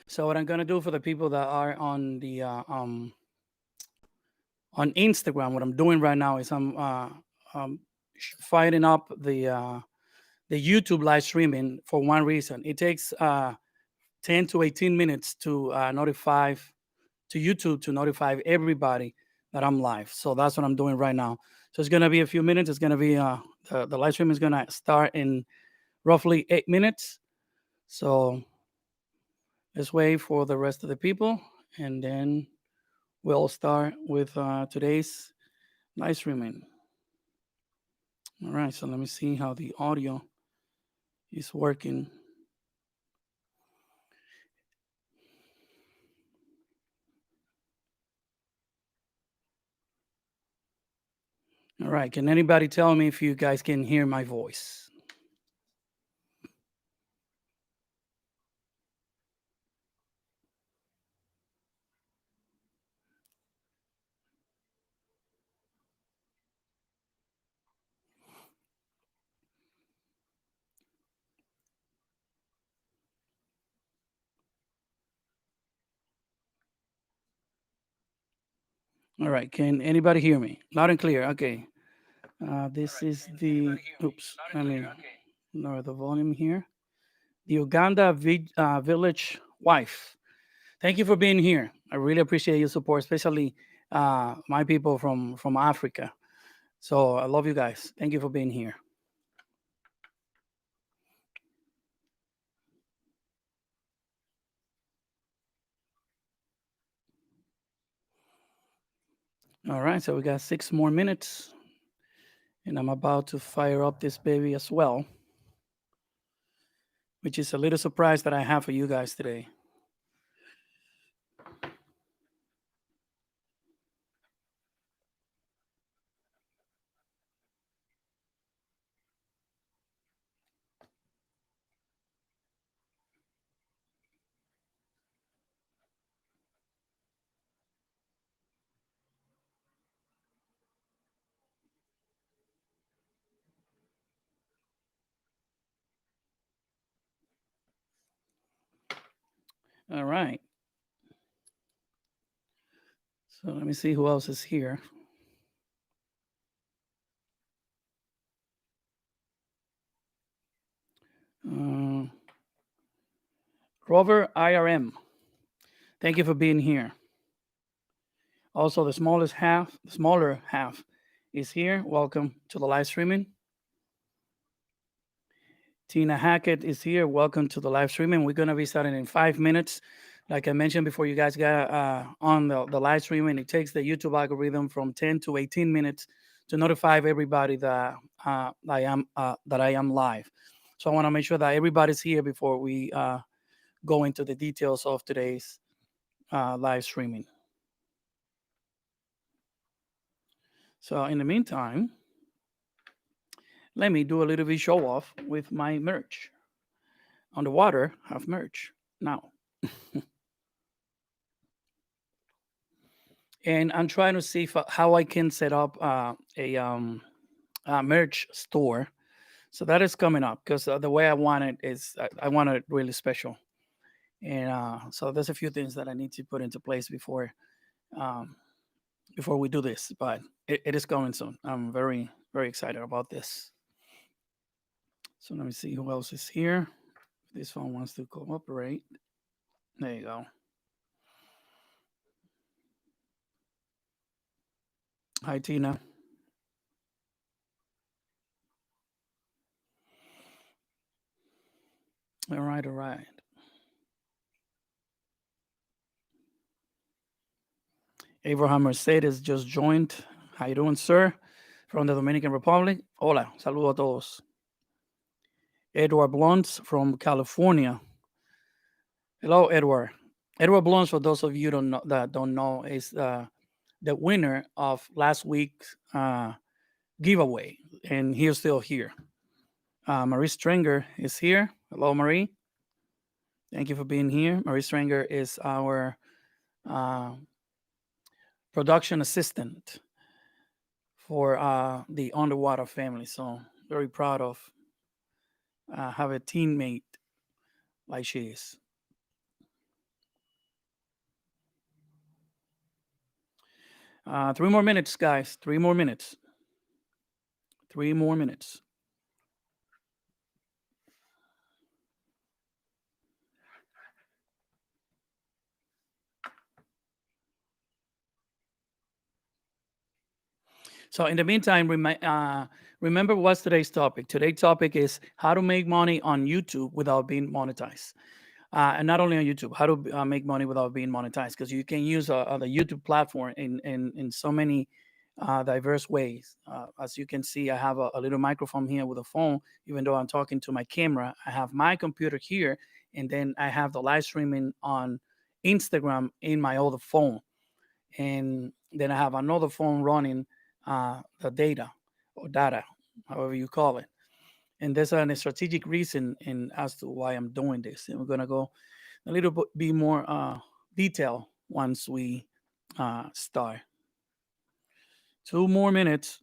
So what I'm gonna do for the people that are on the on Instagram, what I'm doing right now is I'm firing up the YouTube live streaming for one reason. It takes 10 to 18 minutes to notify to YouTube to notify everybody that I'm live. So that's what I'm doing right now. So it's gonna be a few minutes. It's gonna be the live stream is gonna start in roughly 8 minutes. So let's wait for the rest of the people, and then we'll start with today's live streaming. All right. So let me see how the audio is working. All right. Can anybody tell me if you guys can hear my voice? All right. Can anybody hear me? Loud and clear. Okay. This is the, oops, let me lower the volume here. The Uganda Village Wife. Thank you for being here. I really appreciate your support, especially my people from Africa. So I love you guys. Thank you for being here. All right, so we got 6 more minutes, and I'm about to fire up this baby as well, which is a little surprise that I have for you guys today. All right. So let me see who else is here. Uh, Rover IRM. Thank you for being here. Also, the smaller half is here. Welcome to the live streaming. Tina Hackett is here. Welcome to the live streaming. We're going to be starting in 5 minutes. Like I mentioned before, you guys got on the live streaming. It takes the YouTube algorithm from 10 to 18 minutes to notify everybody that I am live. So I want to make sure that everybody's here before we go into the details of today's live streaming. So in the meantime, let me do a little bit show off with my merch. On the water, have merch now. And I'm trying to see how I can set up a merch store. So that is coming up because the way I want it is I want it really special. And so there's a few things that I need to put into place um, before we do this, but it is coming soon. I'm very, very excited about this. So let me see who else is here. This one wants to cooperate. There you go. Hi, Tina. All right, all right. Abraham Mercedes just joined. How you doing, sir? From the Dominican Republic. Hola, saludo a todos. Edward Blunts from California. Hello, Edward. Edward Blunts, for those of you that don't know, is the winner of last week's giveaway, and he is still here. Marie Strenger is here. Hello, Marie. Thank you for being here. Marie Strenger is our uh, production assistant for the underwater family. So very proud of have a teammate like she is. Three more minutes, guys. 3 more minutes. 3 more minutes. So in the meantime, remember what's today's topic. Today's topic is how to make money on YouTube without being monetized. And not only on YouTube, how to make money without being monetized, because you can use the YouTube platform in so many diverse ways. As you can see, I have a little microphone here with a phone. Even though I'm talking to my camera, I have my computer here, and then I have the live streaming on Instagram in my other phone, and then I have another phone running the data or data, however you call it. And there's a strategic reason in as to why I'm doing this. And we're gonna go a little bit more detail once we start. 2 more minutes.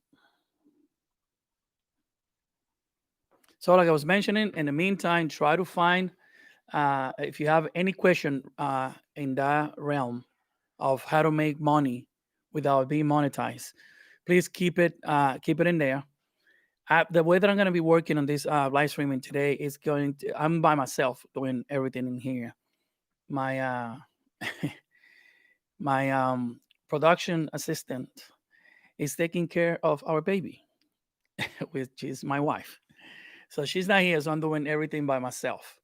So, like I was mentioning, in the meantime, try to find if you have any question in that realm of how to make money without being monetized. Please keep it in there. The way that I'm going to be working on this live streaming today is going to, I'm by myself doing everything in here. My my production assistant is taking care of our baby, which is my wife. So she's not here, so I'm doing everything by myself.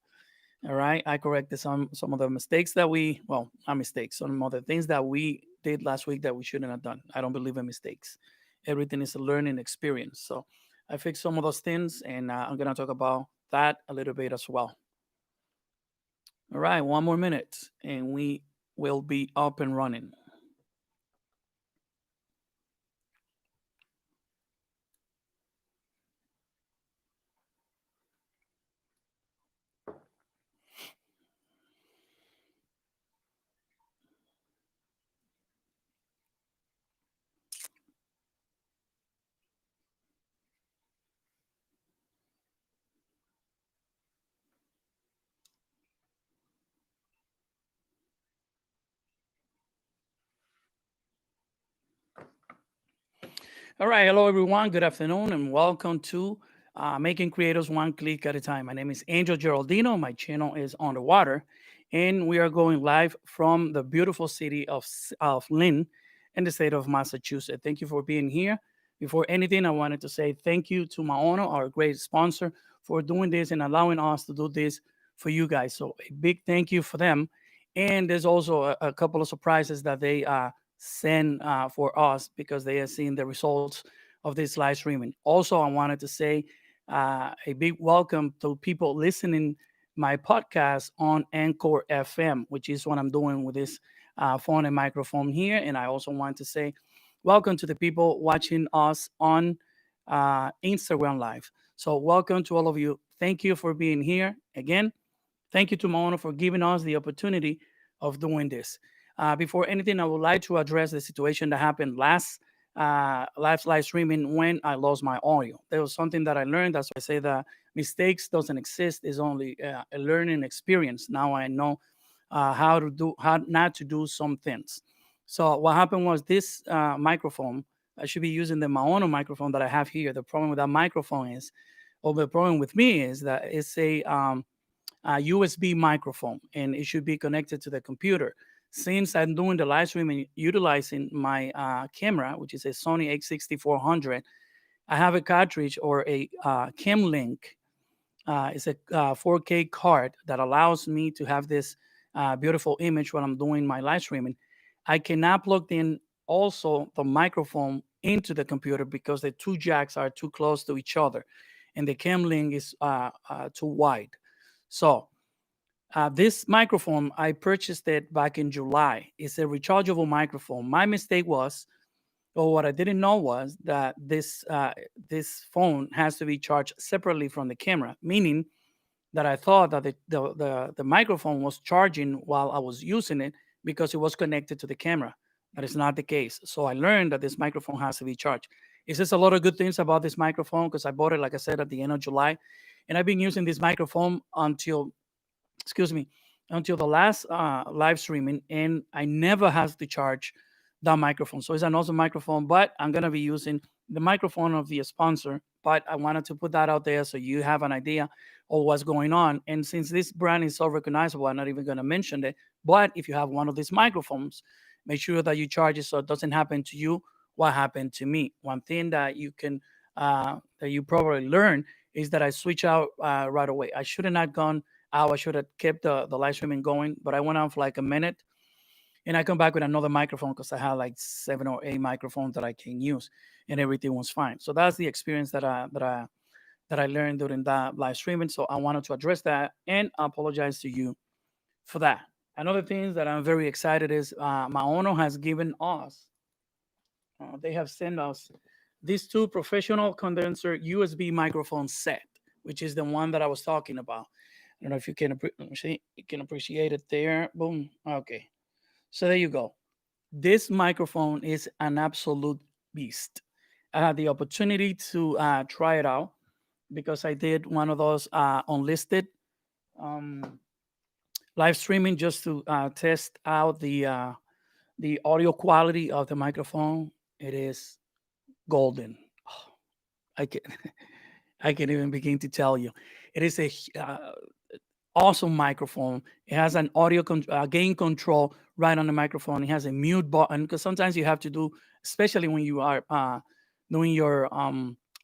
All right. I corrected some of the mistakes that not mistakes, some of the things that we did last week that we shouldn't have done. I don't believe in mistakes. Everything is a learning experience. So I fixed some of those things, and I'm gonna talk about that a little bit as well. All right, 1 more minute, and we will be up and running. All right, hello everyone. Good afternoon, and welcome to Making Creators One Click at a Time. My name is Angel Geraldino. My channel is On the Water, and we are going live from the beautiful city of Lynn in the state of Massachusetts. Thank you for being here. Before anything, I wanted to say thank you to Maono, our great sponsor, for doing this and allowing us to do this for you guys. So a big thank you for them. And there's also a couple of surprises that they send for us because they are seeing the results of this live streaming. Also, I wanted to say a big welcome to people listening my podcast on Anchor FM, which is what I'm doing with this phone and microphone here. And I also want to say welcome to the people watching us on Instagram Live. So welcome to all of you. Thank you for being here again. Thank you to Maono for giving us the opportunity of doing this. Before anything, I would like to address the situation that happened last live streaming when I lost my audio. There was something that I learned. That's why I say that mistakes doesn't exist. It's only a learning experience. Now I know how not to do some things. So what happened was this microphone. I should be using the Maono microphone that I have here. The problem with that microphone is, or the problem with me is that it's a USB microphone, and it should be connected to the computer. Since I'm doing the live streaming utilizing my camera, which is a Sony a6400, I have a cartridge or a cam link. It's a 4K card that allows me to have this beautiful image when I'm doing my live streaming. I cannot plug in also the microphone into the computer because the two jacks are too close to each other, and the cam link is too wide. So this microphone, I purchased it back in July. It's a rechargeable microphone. My mistake was, or what I didn't know was that this phone has to be charged separately from the camera, meaning that I thought that the microphone was charging while I was using it because it was connected to the camera. That is not the case. So I learned that this microphone has to be charged. It says a lot of good things about this microphone because I bought it, like I said, at the end of July. And I've been using this microphone excuse me, until the last live streaming, and I never have to charge that microphone. So it's an awesome microphone, but I'm gonna be using the microphone of the sponsor. But I wanted to put that out there so you have an idea of what's going on. And since this brand is so recognizable, I'm not even gonna mention it. But if you have one of these microphones, make sure that you charge it so it doesn't happen to you what happened to me. One thing that you can that you probably learn is that I switch out right away. I should have not gone out. I should have kept the live streaming going, but I went out for like a minute and I come back with another microphone because I had like 7 or 8 microphones that I can use, and everything was fine. So that's the experience that I learned during that live streaming. So I wanted to address that and apologize to you for that. Another thing that I'm very excited is Maono has given us. They have sent us these two professional condenser USB microphone set, which is the one that I was talking about. I don't know if you can see, you can appreciate it there. Boom. Okay. So there you go. This microphone is an absolute beast. I had the opportunity to try it out because I did one of those unlisted um, live streaming just to test out the audio quality of the microphone. It is golden. Oh, I can I can even begin to tell you. It is a awesome microphone. It has an gain control right on the microphone. It has a mute button because sometimes you have to do, especially when you are doing your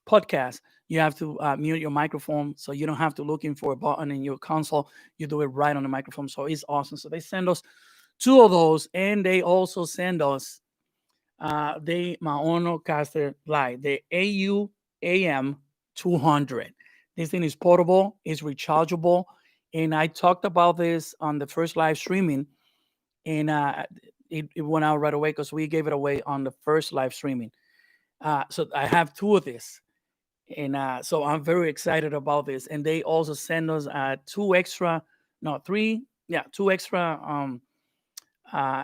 podcast, you have to mute your microphone so you don't have to looking for a button in your console. You do it right on the microphone. So it's awesome. So they send us two of those, and they also send us the Maono Caster Light, the AU-AM 200. This thing is portable, it's rechargeable, and I talked about this on the first live streaming, and it went out right away because we gave it away on the first live streaming. So I have two of this, and so I'm very excited about this. And they also send us two extra, no, three, yeah, two extra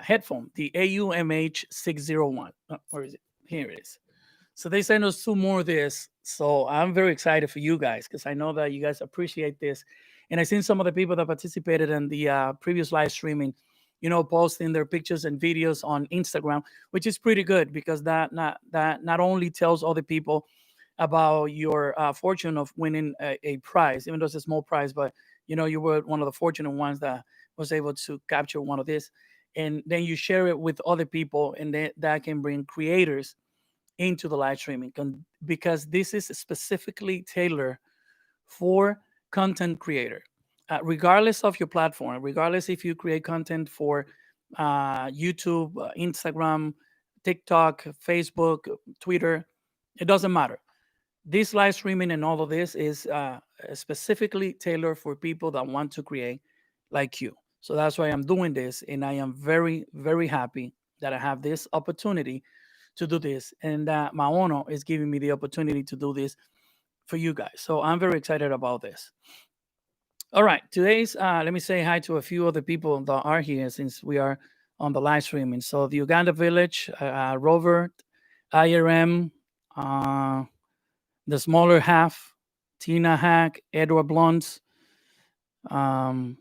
headphone, the AUMH 601. Where is it? Here it is. So they sent us two more of this. So I'm very excited for you guys because I know that you guys appreciate this. And I seen some of the people that participated in the previous live streaming, posting their pictures and videos on Instagram, which is pretty good because that not only tells other people about your fortune of winning a prize, even though it's a small prize, but you were one of the fortunate ones that was able to capture one of this, and then you share it with other people, and that can bring creators into the live streaming because this is specifically tailored for content creator. Regardless of your platform, regardless if you create content for YouTube, Instagram, TikTok, Facebook, Twitter, it doesn't matter. This live streaming and all of this is specifically tailored for people that want to create like you. So that's why I'm doing this, and I am very, very happy that I have this opportunity to do this, and that Maono is giving me the opportunity to do this for you guys. So I'm very excited about this. All right, today's let me say hi to a few other people that are here since we are on the live streaming. So the Uganda Village, Robert, IRM, the smaller half, Tina Hack, Edward Blunt, um,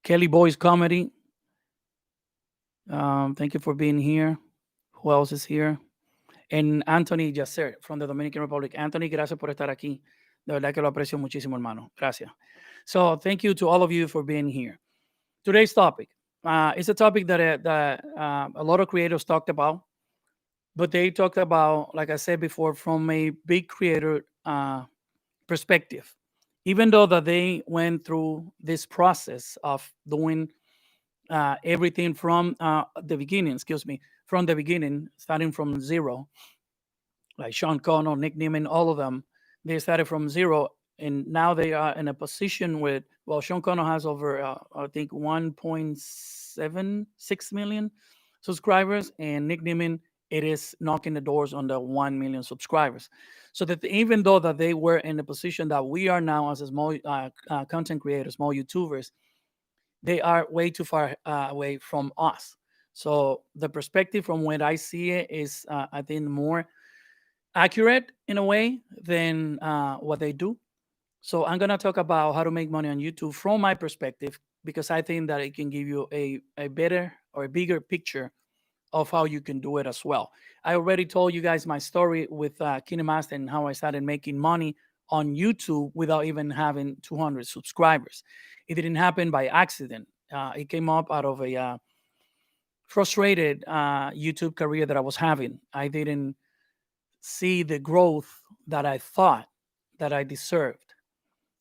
Kelly Boy's Comedy. Thank you for being here. Who else is here? And Anthony Yasser from the Dominican Republic. Anthony, gracias por estar aquí. De verdad que lo aprecio muchísimo, hermano. Gracias. So thank you to all of you for being here. Today's topic is a topic that a lot of creators talked about, but they talked about, like I said before, from a big creator perspective. Even though that they went through this process of doing everything from the beginning, from the beginning, starting from zero, like Sean Connell, Nick Neiman, all of them, they started from zero, and now they are in a position with, well, Sean Connell has over, I think, 1.76 million subscribers, and Nick Neiman, it is knocking the doors on the 1 million subscribers. So that even though that they were in the position that we are now as a small content creators, small YouTubers, they are way too far away from us. So the perspective from what I see it is, I think, more accurate in a way than what they do. So I'm gonna talk about how to make money on YouTube from my perspective because I think that it can give you a better or a bigger picture of how you can do it as well. I already told you guys my story with KineMaster and how I started making money on YouTube without even having 200 subscribers. It didn't happen by accident. It came up out of a frustrated YouTube career that I was having. I didn't see the growth that I thought that I deserved,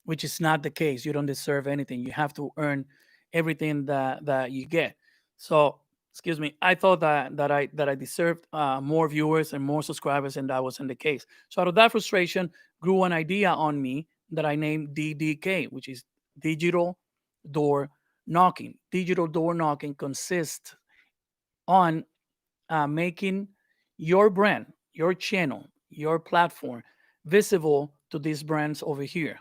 which is not the case. You don't deserve anything. You have to earn everything that you get. So, excuse me, I thought that I deserved more viewers and more subscribers, and that wasn't the case. So, out of that frustration, grew an idea on me that I named DDK, which is digital door knocking. Digital door knocking consists on making your brand, your channel, your platform visible to these brands over here,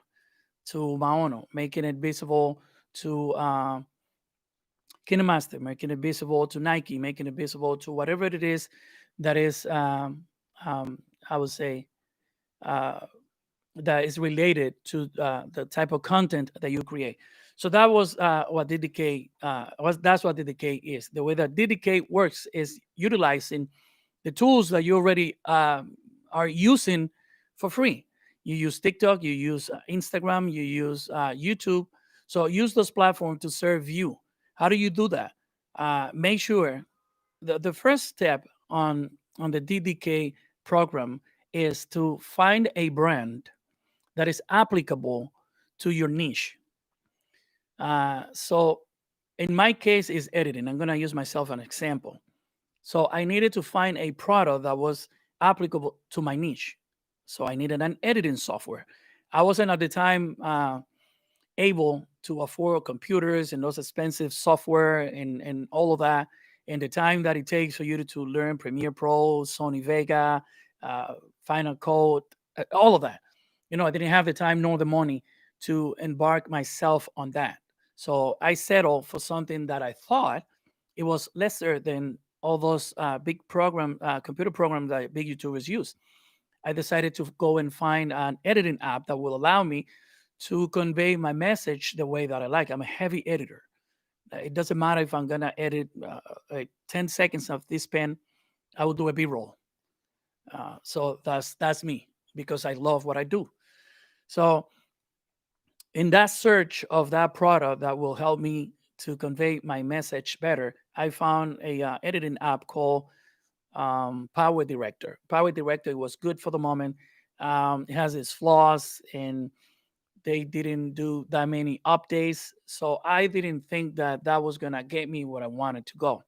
to Maono, making it visible to KineMaster, making it visible to Nike, making it visible to whatever it is that is, I would say, uh, that is related to the type of content that you create. So that was what DDK was. That's what DDK is. The way that DDK works is utilizing the tools that you already are using for free. You use TikTok, you use Instagram, you use YouTube. So use those platforms to serve you. How do you do that? Make sure the first step on the DDK program is to find a brand that is applicable to your niche. So in my case is editing. I'm going to use myself as an example. So I needed to find a product that was applicable to my niche. So I needed an editing software. I wasn't at the time able to afford computers and those expensive software and all of that, and the time that it takes for you to learn Premiere Pro, Sony Vega, uh, Final Cut, all of that. I didn't have the time nor the money to embark myself on that. So I settled for something that I thought it was lesser than all those big computer programs that big YouTubers use. I decided to go and find an editing app that will allow me to convey my message the way that I like. I'm a heavy editor. It doesn't matter if I'm gonna edit 10 seconds of this pen, I will do a B-roll. So that's me because I love what I do. So in that search of that product that will help me to convey my message better, I found a editing app called Power Director. Power Director was good for the moment. It has its flaws, and they didn't do that many updates. So I didn't think that that was gonna get me what I wanted to go.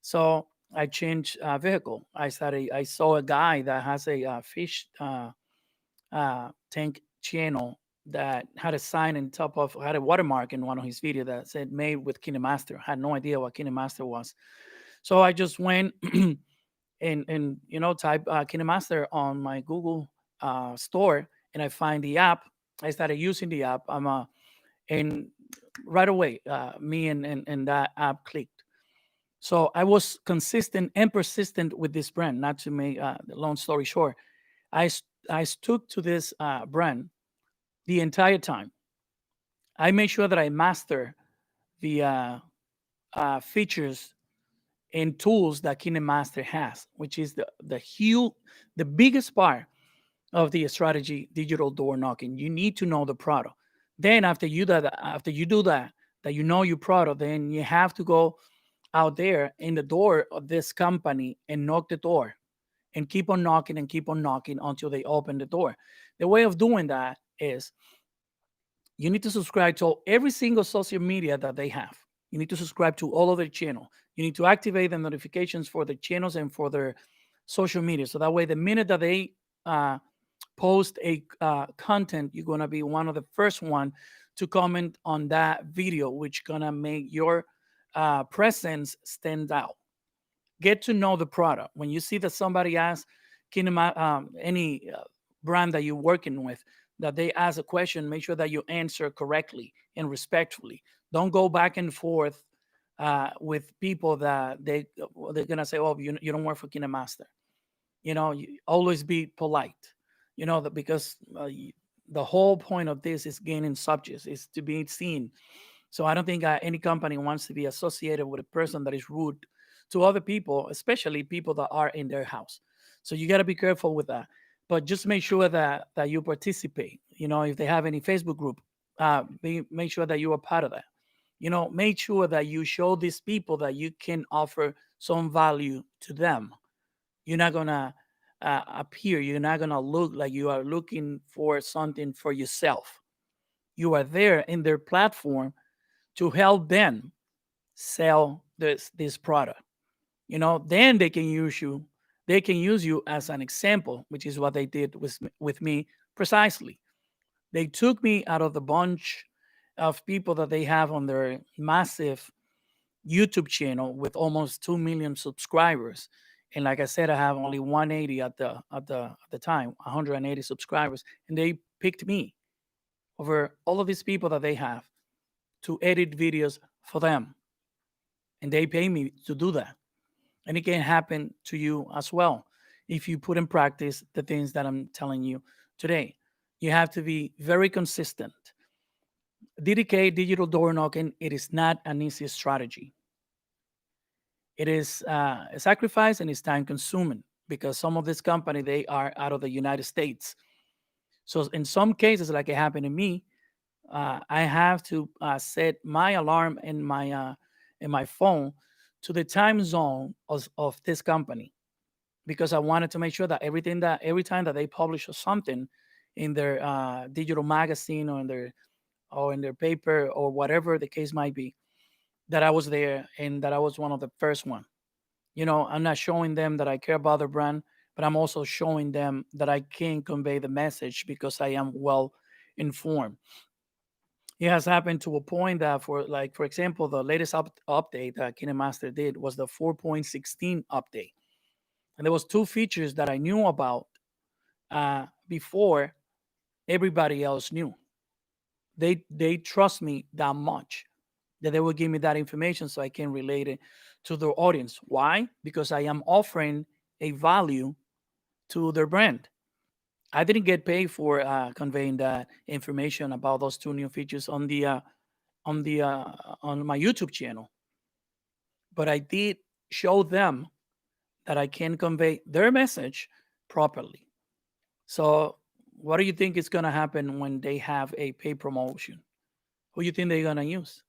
So I changed vehicle. I saw a guy that has a fish tank channel that had a sign in top of had a watermark in one of his videos that said made with KineMaster. I had no idea what KineMaster was. So I just went and type KineMaster on my Google store, and I find the app. I started using the app. And right away, me and that app clicked. So I was consistent and persistent with this brand. Not to make the long story short, I stuck to this brand the entire time. I made sure that I master the features and tools that KineMaster has, which is the biggest part of the strategy digital door knocking. You need to know the product. Then after you do that, that you know your product, then you have to go out there in the door of this company and knock the door and keep on knocking until they open the door. The way of doing that is you need to subscribe to every single social media that they have. You need to subscribe to all of their channel. You need to activate the notifications for the channels and for their social media. So that way, the minute that they post a content, you're gonna be one of the first one to comment on that video, which gonna make your presence stand out. Get to know the product. When you see that somebody asks any brand that you're working with, that they ask a question, make sure that you answer correctly and respectfully. Don't go back and forth with people that they're gonna say, "Oh, you don't work for KineMaster." You always be polite. Because the whole point of this is gaining subjects, is to be seen. So I don't think any company wants to be associated with a person that is rude to other people, especially people that are in their house. So you got to be careful with that. But just make sure that you participate. If they have any Facebook group, make sure that you are part of that. Make sure that you show these people that you can offer some value to them. You're not gonna appear. You're not gonna look like you are looking for something for yourself. You are there in their platform to help them sell this product. Then they can use you. They can use you as an example, which is what they did with me precisely. They took me out of the bunch of people that they have on their massive YouTube channel with almost 2 million subscribers. And like I said, I have only 180 at the time, 180 subscribers, and they picked me over all of these people that they have to edit videos for them, and they pay me to do that. And it can happen to you as well if you put in practice the things that I'm telling you today. You have to be very consistent. DDK, digital door knocking, it is not an easy strategy. It is a sacrifice and it's time consuming because some of this company, they are out of the United States. So in some cases, like it happened to me, I have to set my alarm in my phone to the time zone of this company, because I wanted to make sure that every time that they publish something in their digital magazine or in their paper or whatever the case might be, that I was there and that I was one of the first one. I'm not showing them that I care about their brand, but I'm also showing them that I can convey the message because I am well informed. It has happened to a point that for example, the latest update that KineMaster did was the 4.16 update. And there was two features that I knew about before everybody else knew. They trust me that much that they will give me that information so I can relate it to their audience. Why? Because I am offering a value to their brand. I didn't get paid for conveying that information about those two new features on my YouTube channel, but I did show them that I can convey their message properly. So, what do you think is going to happen when they have a paid promotion? Who do you think they're going to use?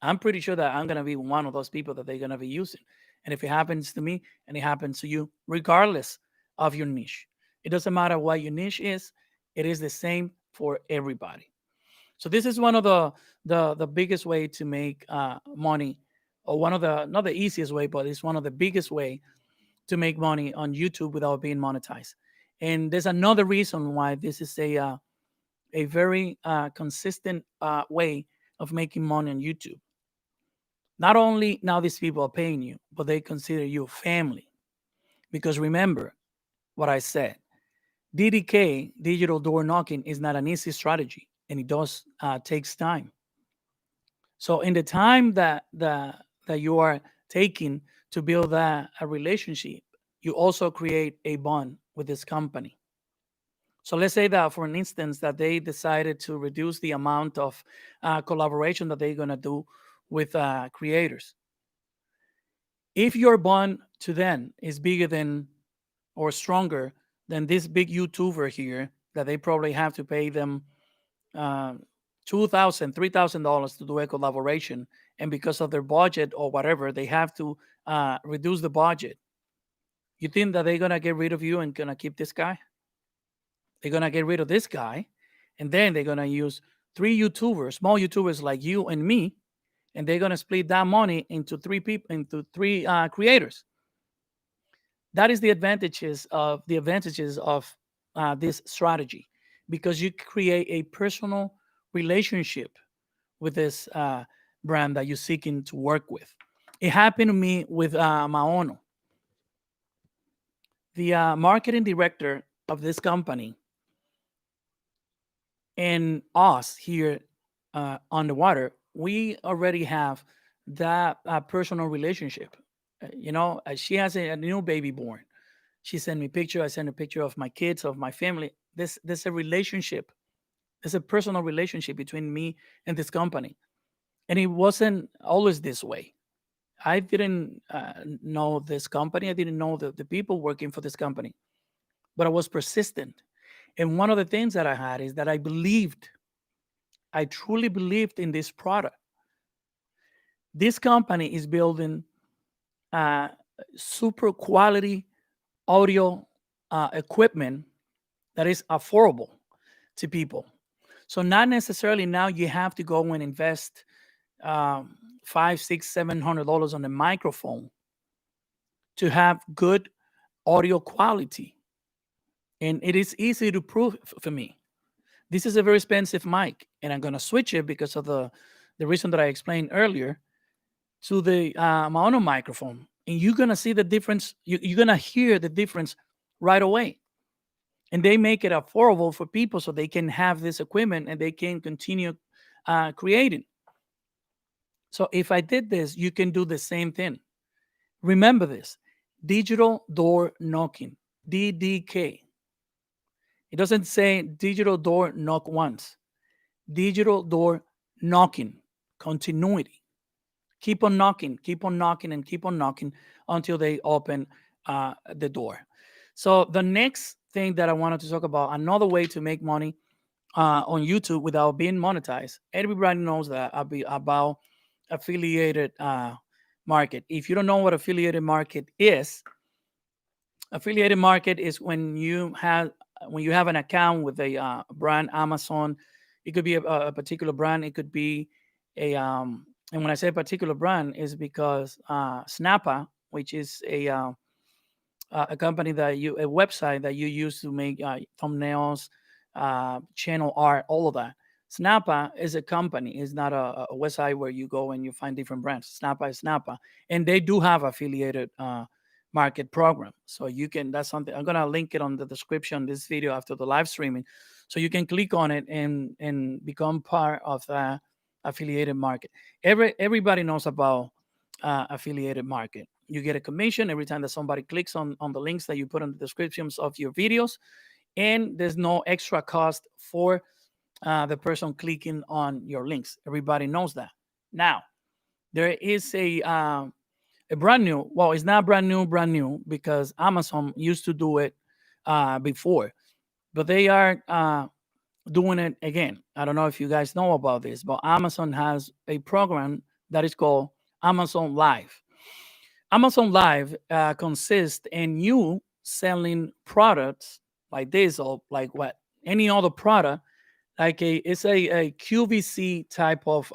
I'm pretty sure that I'm going to be one of those people that they're going to be using. And if it happens to me and it happens to you, regardless of your niche, it doesn't matter what your niche is, it is the same for everybody. So this is one of the biggest way to make money, or one of the, not the easiest way, but it's one of the biggest way to make money on YouTube without being monetized. And there's another reason why this is a very consistent way of making money on YouTube. Not only now these people are paying you, but they consider you family. Because remember what I said, DDK, digital door knocking, is not an easy strategy, and it does takes time. So in the time that you are taking to build a relationship, you also create a bond with this company. So let's say that, for an instance, that they decided to reduce the amount of collaboration that they're going to do with creators. If your bond to them is bigger than or stronger than this big YouTuber here, that they probably have to pay them $2,000, $3,000 to do a collaboration, and because of their budget or whatever, they have to reduce the budget. You think that they're gonna get rid of you and gonna keep this guy? They're gonna get rid of this guy, and then they're gonna use three YouTubers, small YouTubers like you and me, and they're gonna split that money into three people, into three creators. That is the advantages of this strategy, because you create a personal relationship with this brand that you're seeking to work with. It happened to me with Maono. The marketing director of this company and us here on the water, we already have that personal relationship. She has a new baby born. She sent me picture. I sent a picture of my kids, of my family. There's a relationship. There's a personal relationship between me and this company, and it wasn't always this way. I didn't know this company. I didn't know the people working for this company, but I was persistent. And one of the things that I had is that I truly believed in this product. This company is building uh, super quality audio equipment that is affordable to people. So not necessarily now you have to go and invest five, six, $700 on a microphone to have good audio quality. And it is easy to prove for me. This is a very expensive mic, and I'm gonna switch it because of the reason that I explained earlier to the mono microphone, and you're gonna see the difference. You're gonna hear the difference right away. And they make it affordable for people so they can have this equipment and they can continue creating. So if I did this, you can do the same thing. Remember this: digital door knocking, DDK. It doesn't say digital door knock once. Digital door knocking, continuity. Keep on knocking, keep on knocking, and keep on knocking until they open the door. So the next thing that I wanted to talk about, another way to make money on YouTube without being monetized. Everybody knows that about affiliated market. If you don't know what affiliated market is, affiliated market is when you have an account with a brand, Amazon. It could be a particular brand. It could be and when I say particular brand, is because Snappa, which is a company a website that you use to make thumbnails, channel art, all of that. Snappa is a company. It's not a website where you go and you find different brands. Snappa is Snappa, and they do have affiliated market program. So you can. That's something I'm gonna link it on the description of this video after the live streaming, so you can click on it and become part of the affiliated market. Everybody knows about affiliated market. You get a commission every time that somebody clicks on the links that you put in the descriptions of your videos, and there's no extra cost for the person clicking on your links. Everybody knows that. Now, there is a brand new, well, it's not brand new because Amazon used to do it before, but they are doing it again. I don't know if you guys know about this, but Amazon has a program that is called Amazon Live. Amazon Live consists in you selling products like this or like what any other product, like it's a QVC type of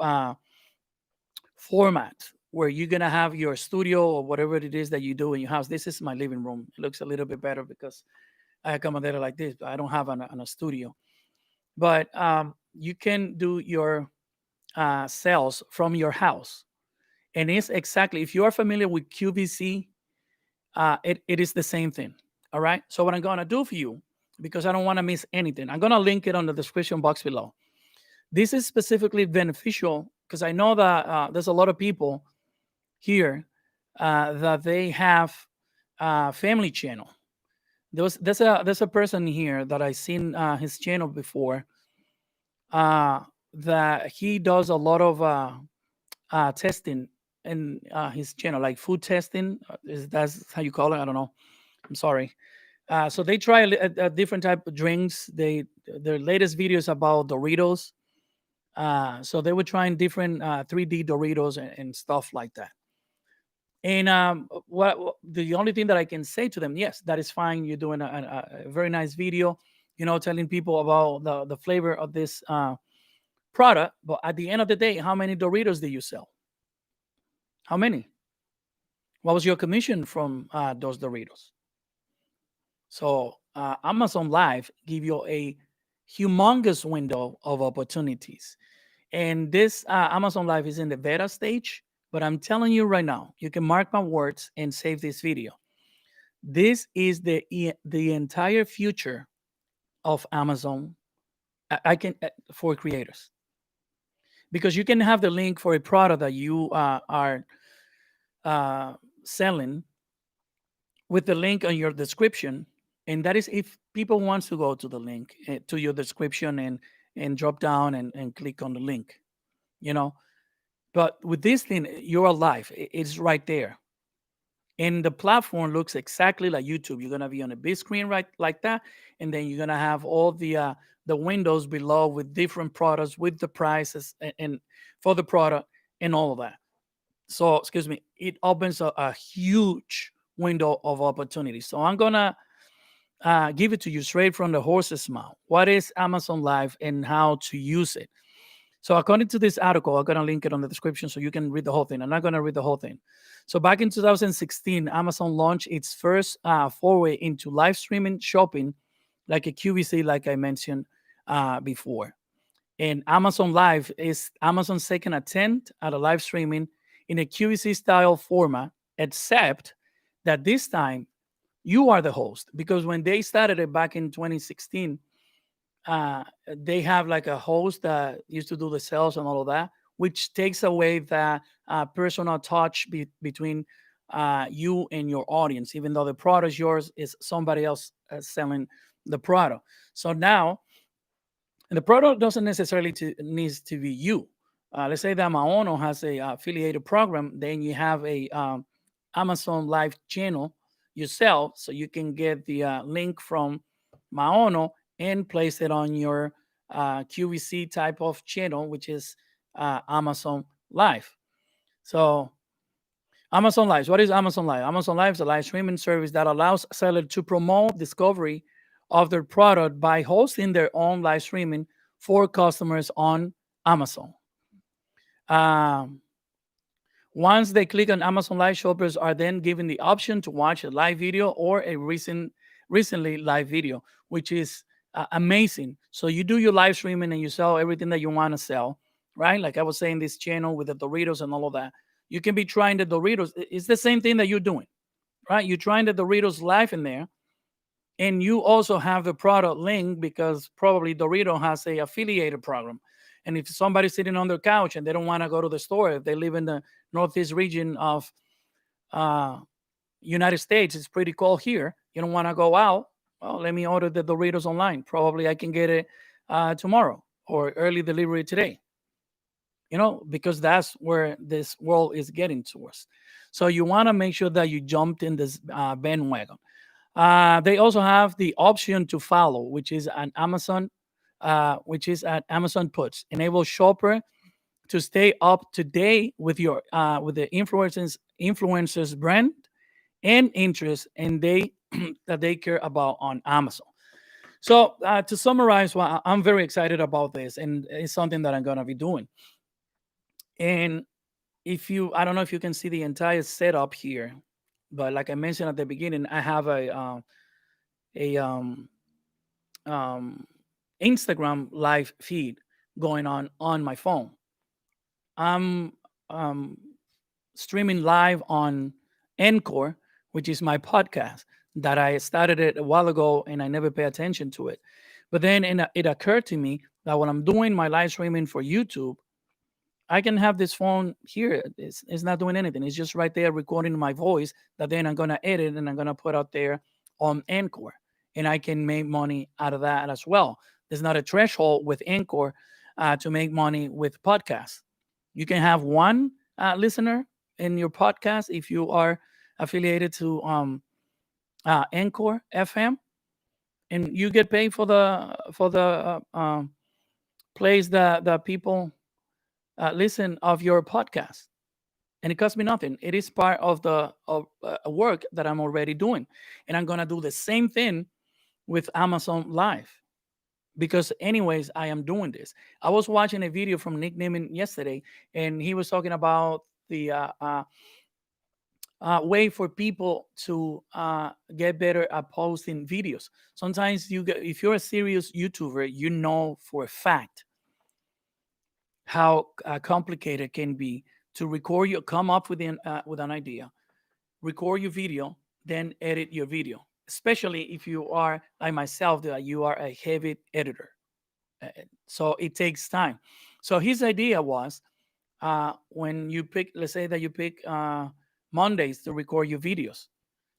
format where you're gonna have your studio or whatever it is that you do in your house. This is my living room. It looks a little bit better because I accommodate it like this. But I don't have a studio, but you can do your sales from your house, and it's exactly if you are familiar with QVC. It is the same thing. All right. So what I'm gonna do for you, because I don't want to miss anything, I'm gonna link it on the description box below. This is specifically beneficial because I know that there's a lot of people here that they have a family channel. There's a person here that I seen his channel before uh, that he does a lot of testing in his channel, like food testing. That's how you call it? I don't know. I'm sorry. So they try a different type of drinks. Their latest videos about Doritos. So they were trying different 3D Doritos and stuff like that. And the only thing that I can say to them, yes, that is fine. You're doing a very nice video, telling people about the flavor of this product. But at the end of the day, how many Doritos do you sell? How many? What was your commission from those Doritos? So Amazon Live give you a humongous window of opportunities. And this Amazon Live is in the beta stage, but I'm telling you right now, you can mark my words and save this video. This is the entire future of Amazon. I can for creators, because you can have the link for a product that you are selling with the link on your description, and that is if people wants to go to the link to your description and drop down and click on the link, you know But with this thing, you're alive. It's right there. And the platform looks exactly like YouTube. You're gonna be on a big screen right like that, and then you're gonna have all the windows below with different products, with the prices and for the product and all of that. So excuse me, it opens a huge window of opportunity. So I'm gonna give it to you straight from the horse's mouth. What is Amazon Live and how to use it? So according to this article, I'm gonna link it on the description so you can read the whole thing. I'm not gonna read the whole thing. So back in 2016, Amazon launched its first foray into live streaming shopping, like a QVC, like I mentioned before. And Amazon Live is Amazon's second attempt at a live streaming in a QVC style format, except that this time you are the host. Because when they started it back in 2016, they have like a host that used to do the sales and all of that, which takes away that personal touch between you and your audience, even though the product is yours, is somebody else selling the product. So now, and the product doesn't necessarily needs to be you. Let's say that Maono has a affiliated program, then you have a Amazon Live channel yourself, so you can get the link from Maono and place it on your QVC type of channel, which is Amazon Live. So Amazon Live. What is Amazon Live? Amazon Live is a live streaming service that allows sellers to promote discovery of their product by hosting their own live streaming for customers on Amazon. Um, Once they click on Amazon Live, shoppers are then given the option to watch a live video or a recently live video, which is amazing. So you do your live streaming and you sell everything that you want to sell, right? Like I was saying, this channel with the Doritos and all of that. You can be trying the Doritos. It's the same thing that you're doing, right? You're trying the Doritos live in there, and you also have the product link because probably Dorito has a affiliated program. And if somebody's sitting on their couch and they don't want to go to the store, if they live in the northeast region of uh, United States, it's pretty cold here. You don't want to go out. Well, let me order the Doritos online. Probably I can get it tomorrow or early delivery today. Because that's where this world is getting towards. So you want to make sure that you jumped in this bandwagon. They also have the option to follow, which is an Amazon, which is at Amazon Puts. Enable shopper to stay up to date with your with the influencers brand and interest, and they that they care about on Amazon. So to summarize, well, I'm very excited about this, and it's something that I'm gonna be doing. And I don't know if you can see the entire setup here, but like I mentioned at the beginning, I have a um, Instagram live feed going on my phone. I'm um, streaming live on Encore, which is my podcast that I started it a while ago and I never pay attention to it. But then it occurred to me that when I'm doing my live streaming for YouTube, I can have this phone here. It's not doing anything. It's just right there recording my voice that then I'm going to edit and I'm going to put out there on Encore. And I can make money out of that as well. There's not a threshold with Encore to make money with podcasts. You can have one listener in your podcast if you are affiliated to Encore FM, and you get paid for the plays that people listen of your podcast, and it costs me nothing. It is part of the of work that I'm already doing, and I'm gonna do the same thing with Amazon Live because, anyways, I am doing this. I was watching a video from Nick Neiman yesterday, and he was talking about the way for people to get better at posting videos. Sometimes if you're a serious YouTuber, you know for a fact how complicated it can be to record come up with an idea, record your video, then edit your video. Especially if you are like myself, that you are a heavy editor, so it takes time. So his idea was when you pick, let's say that you pick Mondays to record your videos,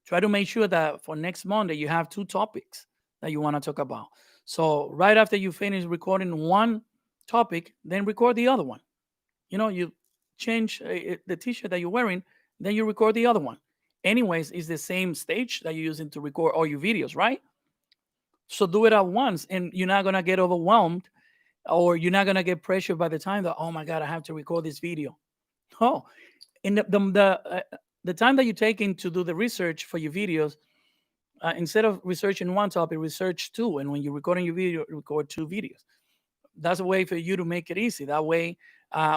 try to make sure that for next Monday you have two topics that you want to talk about. So right after you finish recording one topic, then record the other one. You change the t-shirt that you're wearing, then you record the other one. Anyways, it's the same stage that you're using to record all your videos, right? So do it at once, and you're not gonna get overwhelmed, or you're not gonna get pressured by the time that, oh my god, I have to record this video. Oh, and the time that you take in to do the research for your videos, instead of researching one topic, research two. And when you're recording your video, record two videos. That's a way for you to make it easy. That way,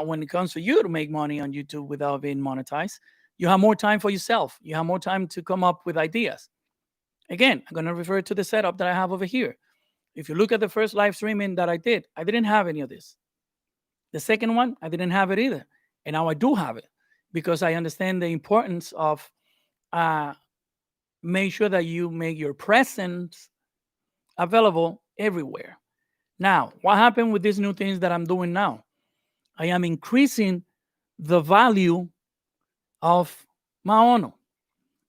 when it comes to you to make money on YouTube without being monetized, you have more time for yourself. You have more time to come up with ideas. Again, I'm going to refer to the setup that I have over here. If you look at the first live streaming that I didn't have any of this. The second one, I didn't have it either. And now I do have it because I understand the importance of make sure that you make your presence available everywhere. Now, what happened with these new things that I'm doing now? I am increasing the value of my owner.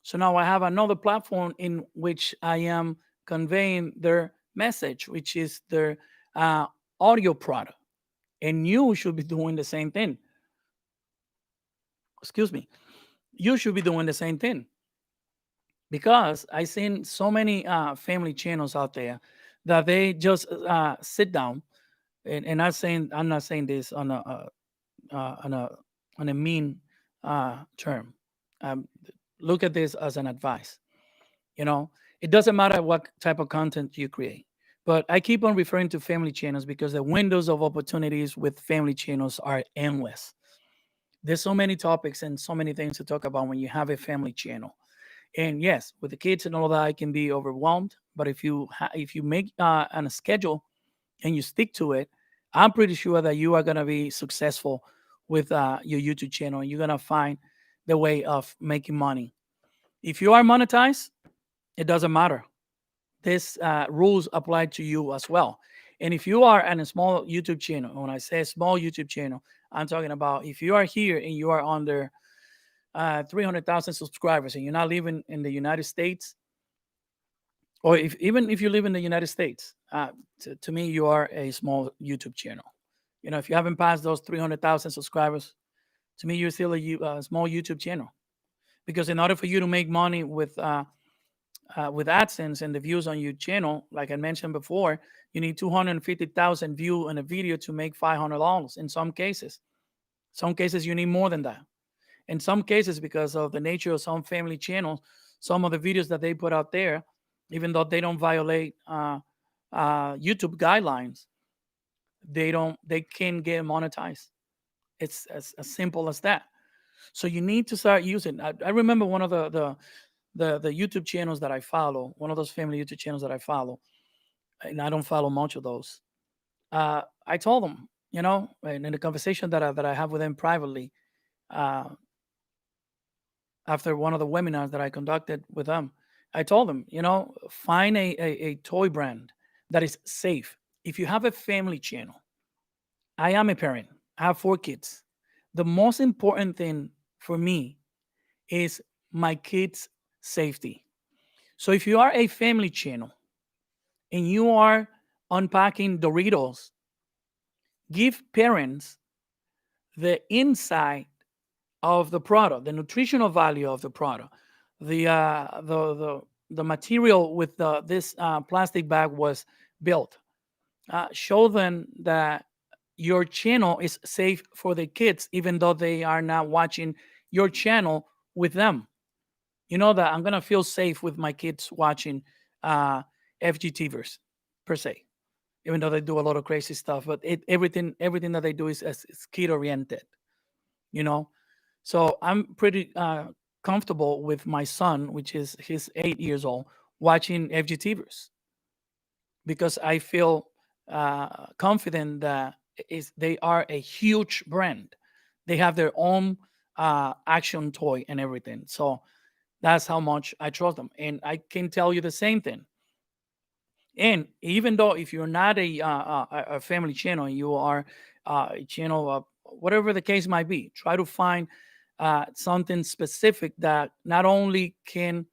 So now I have another platform in which I am conveying their message, which is their audio product. And you should be doing the same thing. Excuse me. You should be doing the same thing. Because I've seen so many family channels out there that they just sit down, and I'm not saying this on a mean term. Look at this as an advice. You know, it doesn't matter what type of content you create, but I keep on referring to family channels because the windows of opportunities with family channels are endless. There's so many topics and so many things to talk about when you have a family channel. And yes, with the kids and all that, I can be overwhelmed. But if you make on a schedule and you stick to it, I'm pretty sure that you are gonna be successful with your YouTube channel, and you're gonna find the way of making money. If you are monetized, it doesn't matter. This rules apply to you as well. And if you are on a small YouTube channel, when I say small YouTube channel, I'm talking about if you are here and you are under 300,000 subscribers and you're not living in the United States, or even if you live in the United States, to me, you are a small YouTube channel. You know, if you haven't passed those 300,000 subscribers, to me, you're still a small YouTube channel. Because in order for you to make money with AdSense and the views on your channel, like I mentioned before, you need 250,000 views on a video to make $500 in some cases. Some cases you need more than that. In some cases, because of the nature of some family channels, some of the videos that they put out there, even though they don't violate YouTube guidelines, they can get monetized. It's as simple as that. So you need to start using. I remember one of the YouTube channels that I follow, one of those family YouTube channels that I follow, and I don't follow much of those. I told them, you know, and in the conversation that I have with them privately, after one of the webinars that I conducted with them, I told them, you know, find a toy brand that is safe. If you have a family channel, I am a parent, I have 4 kids. The most important thing for me is my kids' safety. So if you are a family channel and you are unpacking Doritos, give parents the insight of the product, the nutritional value of the product, the material with this plastic bag was built. Show them that your channel is safe for the kids, even though they are not watching your channel with them. You know that I'm gonna feel safe with my kids watching FGTVers per se, even though they do a lot of crazy stuff. But everything that they do is kid oriented. You know, so I'm pretty comfortable with my son, which is he's 8 years old, watching FGTVers because I feel confident that they are a huge brand. They have their own action toy and everything. So that's how much I trust them. And I can tell you the same thing. And even though if you're not a family channel, you are a channel of whatever the case might be, try to find something specific that not only can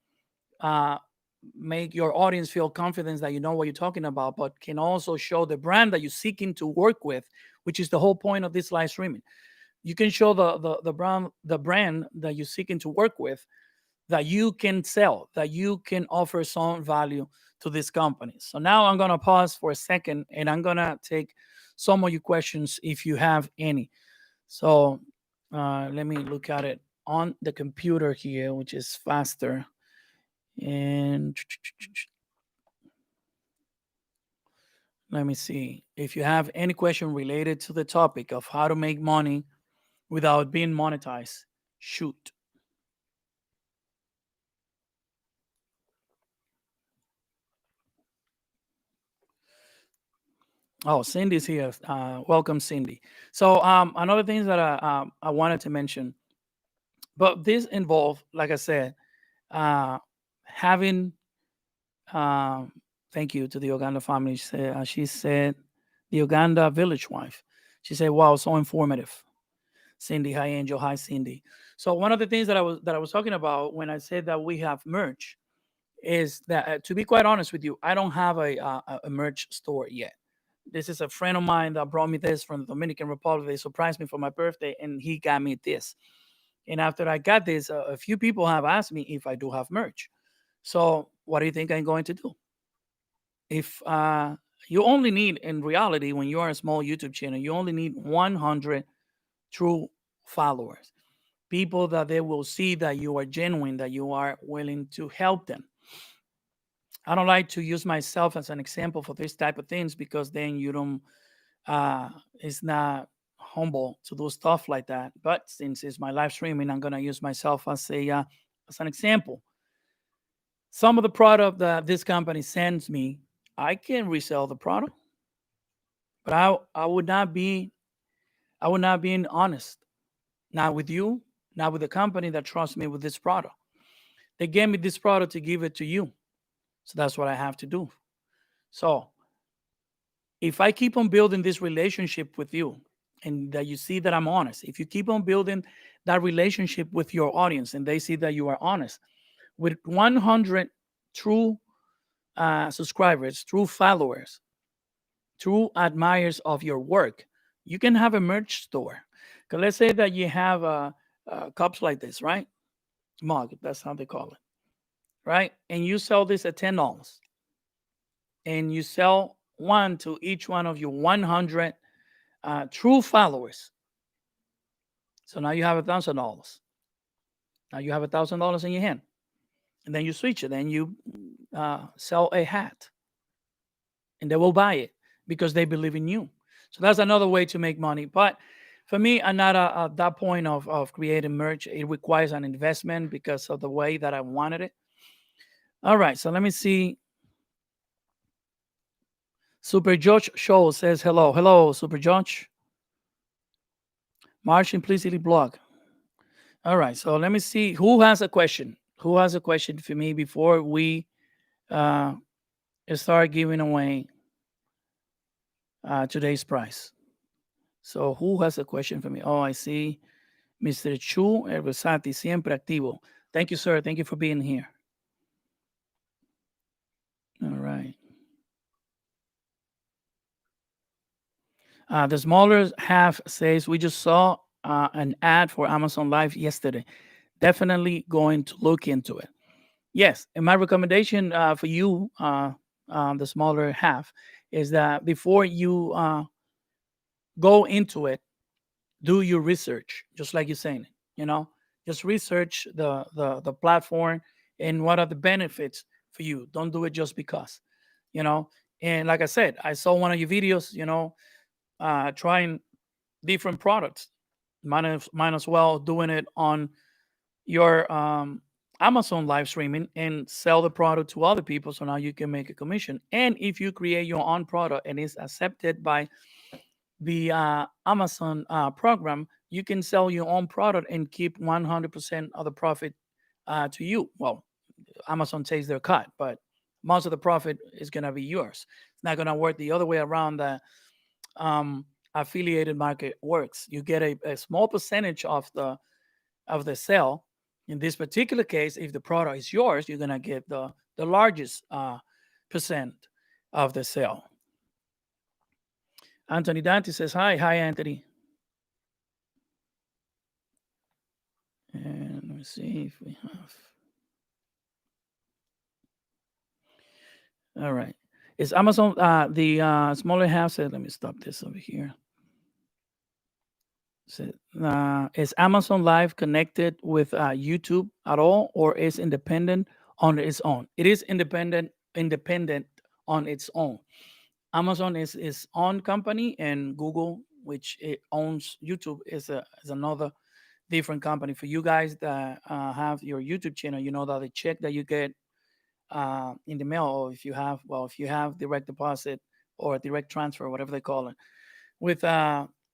make your audience feel confidence that you know what you're talking about, but can also show the brand that you're seeking to work with, which is the whole point of this live streaming. You can show the brand that you're seeking to work with, that you can sell, that you can offer some value to this company. So now I'm gonna pause for a second, and I'm gonna take some of your questions if you have any. So let me look at it on the computer here, which is faster. And let me see if you have any question related to the topic of how to make money without being monetized. Shoot. Oh, Cindy's here. Welcome, Cindy. So another thing that I wanted to mention, but this involved, like I said, having. Um, Thank you to the Uganda family. She said, the Uganda village wife. She said, "Wow, so informative." Cindy, hi Angel, hi Cindy. So one of the things that I was talking about when I said that we have merch is that, to be quite honest with you, I don't have a merch store yet. This is a friend of mine that brought me this from the Dominican Republic. They surprised me for my birthday, and he got me this. And after I got this, a few people have asked me if I do have merch. So what do you think I'm going to do? If you only need, in reality, when you are a small YouTube channel, you only need 100 true followers, people that they will see that you are genuine, that you are willing to help them. I don't like to use myself as an example for this type of things, because then you don't, it's not humble to do stuff like that. But since it's my live streaming, I'm gonna use myself as an example. Some of the product that this company sends me, I can resell the product, but I would not be, I would not be honest. Not with you, not with the company that trusts me with this product. They gave me this product to give it to you. So that's what I have to do. So if I keep on building this relationship with you, and that you see that I'm honest, if you keep on building that relationship with your audience and they see that you are honest, with 100 true subscribers, true followers, true admirers of your work, you can have a merch store. Because let's say that you have cups like this, right? Mug, that's how they call it, right? And you sell this at $10, and you sell one to each one of your 100 true followers. So now you have $1,000. Now you have $1,000 in your hand, and then you switch it, and you sell a hat, and they will buy it because they believe in you. So that's another way to make money. But for me, I'm not at that point of creating merch. It requires an investment because of the way that I wanted it. All right, so let me see. Super George Show says hello. Hello, Super George. March Implicitly blog. All right, so let me see who has a question. Who has a question for me before we uh, start giving away today's prize? So who has a question for me? Oh, I see Mr. Chu Herbesati, siempre activo. Thank you, sir. Thank you for being here. All right. The smaller half says, we just saw an ad for Amazon Live yesterday. Definitely going to look into it. Yes, and my recommendation for you, the smaller half, is that before you go into it, do your research, just like you're saying. You know, just research the platform and what are the benefits for you. Don't do it just because. You know, and like I said, I saw one of your videos. You know, trying different products. Might as well doing it on your Amazon live streaming and sell the product to other people. So now you can make a commission. And if you create your own product and it's accepted by the Amazon program, you can sell your own product and keep 100% of the profit to you. Well, Amazon takes their cut, but most of the profit is going to be yours. It's not going to work the other way around that affiliated market works. You get a small percentage of the sale. In this particular case, if the product is yours, you're gonna get the largest percent of the sale. Anthony Dante says, hi Anthony. And let me see if we have. All right. Is Amazon the smaller half said? Let me stop this over here. So, is Amazon Live connected with YouTube at all, or is independent on its own? It is independent on its own. Amazon is its own company, and Google, which it owns YouTube, is another different company. For you guys that have your YouTube channel, you know that the check that you get in the mail, or if you have direct deposit or direct transfer, whatever they call it, with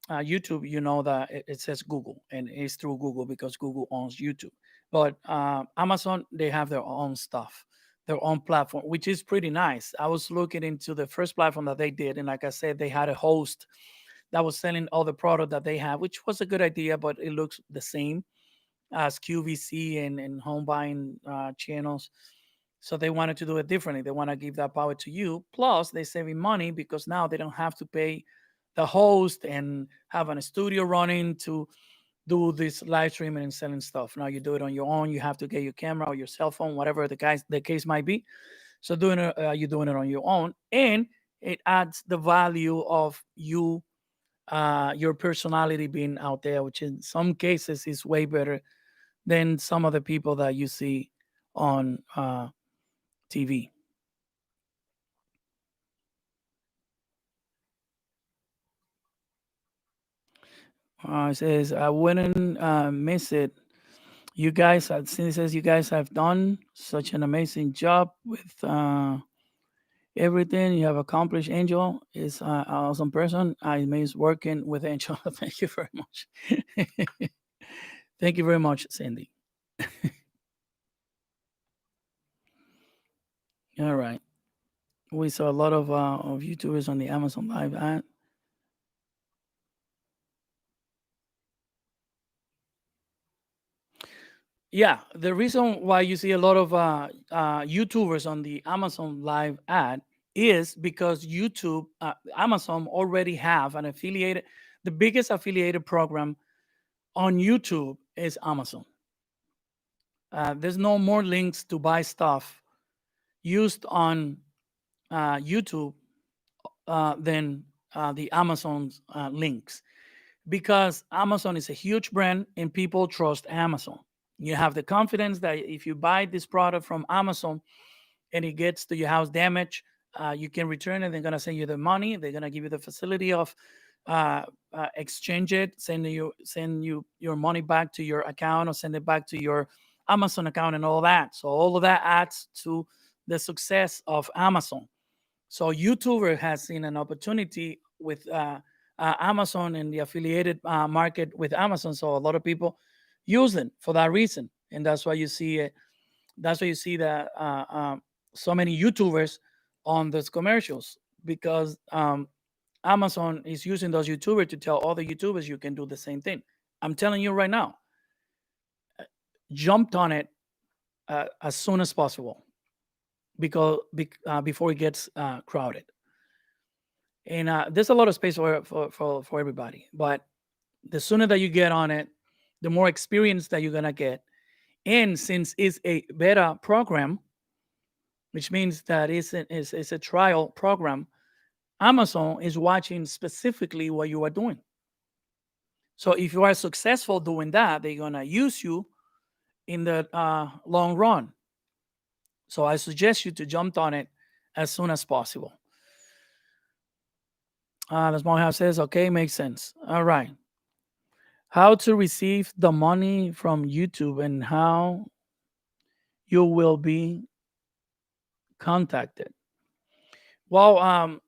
YouTube, you know that it says Google, and it's through Google because Google owns YouTube. But Amazon, they have their own stuff, their own platform, which is pretty nice. I was looking into the first platform that they did, and like I said, they had a host that was selling all the product that they have, which was a good idea, but it looks the same as QVC and home buying channels. So they wanted to do it differently. They want to give that power to you. Plus, they're saving money because now they don't have to pay the host and having a studio running to do this live streaming and selling stuff. Now you do it on your own. You have to get your camera or your cell phone, whatever the case might be. So you're doing it on your own, and it adds the value of you, your personality being out there, which in some cases is way better than some of the people that you see on TV. It says I wouldn't miss it. You guys, since it says you guys have done such an amazing job with everything you have accomplished. Angel is an awesome person. I miss working with Angel. Thank you very much. Thank you very much, Cindy. All right. We saw a lot of YouTubers on the Amazon Live ad. Yeah, the reason why you see a lot of YouTubers on the Amazon Live ad is because Amazon already have an affiliated, the biggest affiliated program on YouTube is Amazon. There's no more links to buy stuff used on YouTube than the Amazon's links, because Amazon is a huge brand and people trust Amazon. You have the confidence that if you buy this product from Amazon and it gets to your house damaged, you can return it. They're gonna send you the money. They're gonna give you the facility of exchange it, send you your money back to your account, or send it back to your Amazon account, and all that. So all of that adds to the success of Amazon. So YouTuber has seen an opportunity with Amazon and the affiliated market with Amazon. So a lot of people use it for that reason, and that's why you see it. That's why you see that so many YouTubers on those commercials, because Amazon is using those YouTubers to tell other YouTubers you can do the same thing. I'm telling you right now, jumped on it as soon as possible because before it gets crowded. And there's a lot of space for everybody, but the sooner that you get on it, the more experience that you're gonna get. And since it's a beta program, which means that it's a trial program, Amazon is watching specifically what you are doing. So if you are successful doing that, they're gonna use you in the long run. So I suggest you to jump on it as soon as possible. The small house says, okay, makes sense. All right. How to receive the money from YouTube and how you will be contacted. Well,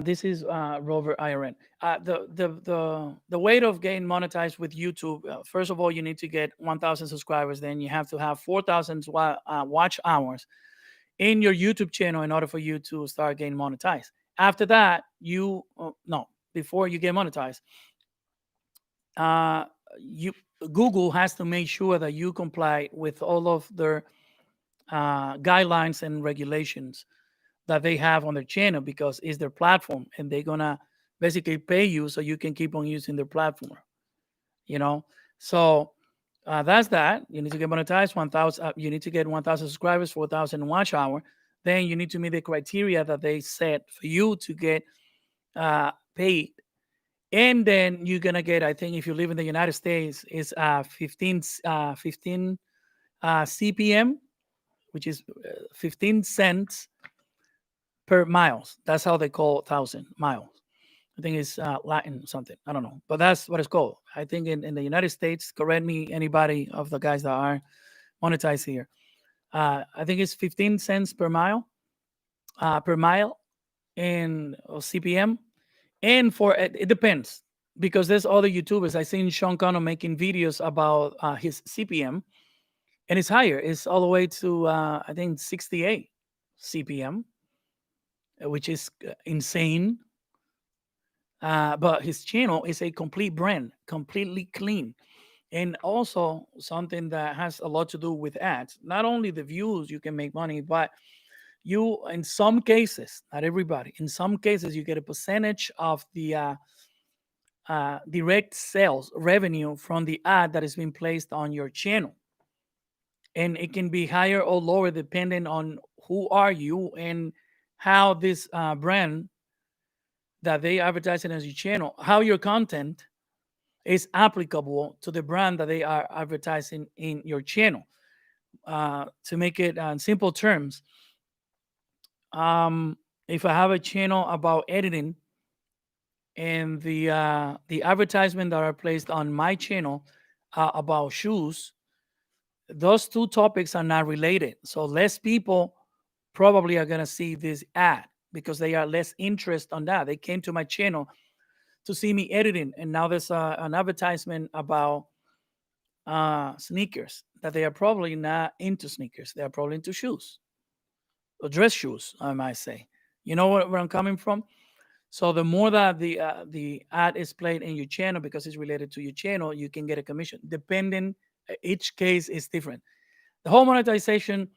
this is Rover IRN. The way of getting monetized with YouTube, first of all, you need to get 1,000 subscribers. Then you have to have 4,000 watch hours in your YouTube channel in order for you to start getting monetized. After that, before you get monetized, you Google has to make sure that you comply with all of their guidelines and regulations that they have on their channel, because it's their platform and they're gonna basically pay you so you can keep on using their platform. So That's that. You need to get monetized. 1,000. You need to get 1,000 subscribers, 4,000 watch hour. Then you need to meet the criteria that they set for you to get paid. And then you're gonna get, I think, if you live in the United States, is 15 CPM, which is 15 cents per miles. That's how they call 1,000 miles. I think it's Latin something. I don't know, but that's what it's called. I think in the United States, correct me, anybody of the guys that are monetized here. I think it's 15 cents per mile, in CPM. And for it depends, because there's other YouTubers. I seen Sean Connor making videos about his CPM, and it's higher. It's all the way to I think 68 CPM, which is insane. But his channel is a complete brand, completely clean. And also something that has a lot to do with ads. Not only the views you can make money, but you, in some cases, not everybody, in some cases, you get a percentage of the direct sales revenue from the ad that is being placed on your channel. And it can be higher or lower depending on who are you and how this brand that they advertise it as your channel, how your content is applicable to the brand that they are advertising in your channel. To make it in simple terms, if I have a channel about editing and the advertisement that are placed on my channel about shoes, those two topics are not related. So less people probably are going to see this ad because they are less interested on that. They came to my channel to see me editing, and now there's an advertisement about sneakers that they are probably not into sneakers. They are probably into shoes or dress shoes, I might say. You know where I'm coming from? So the more that the ad is played in your channel because it's related to your channel, you can get a commission. Depending, each case is different. The whole monetization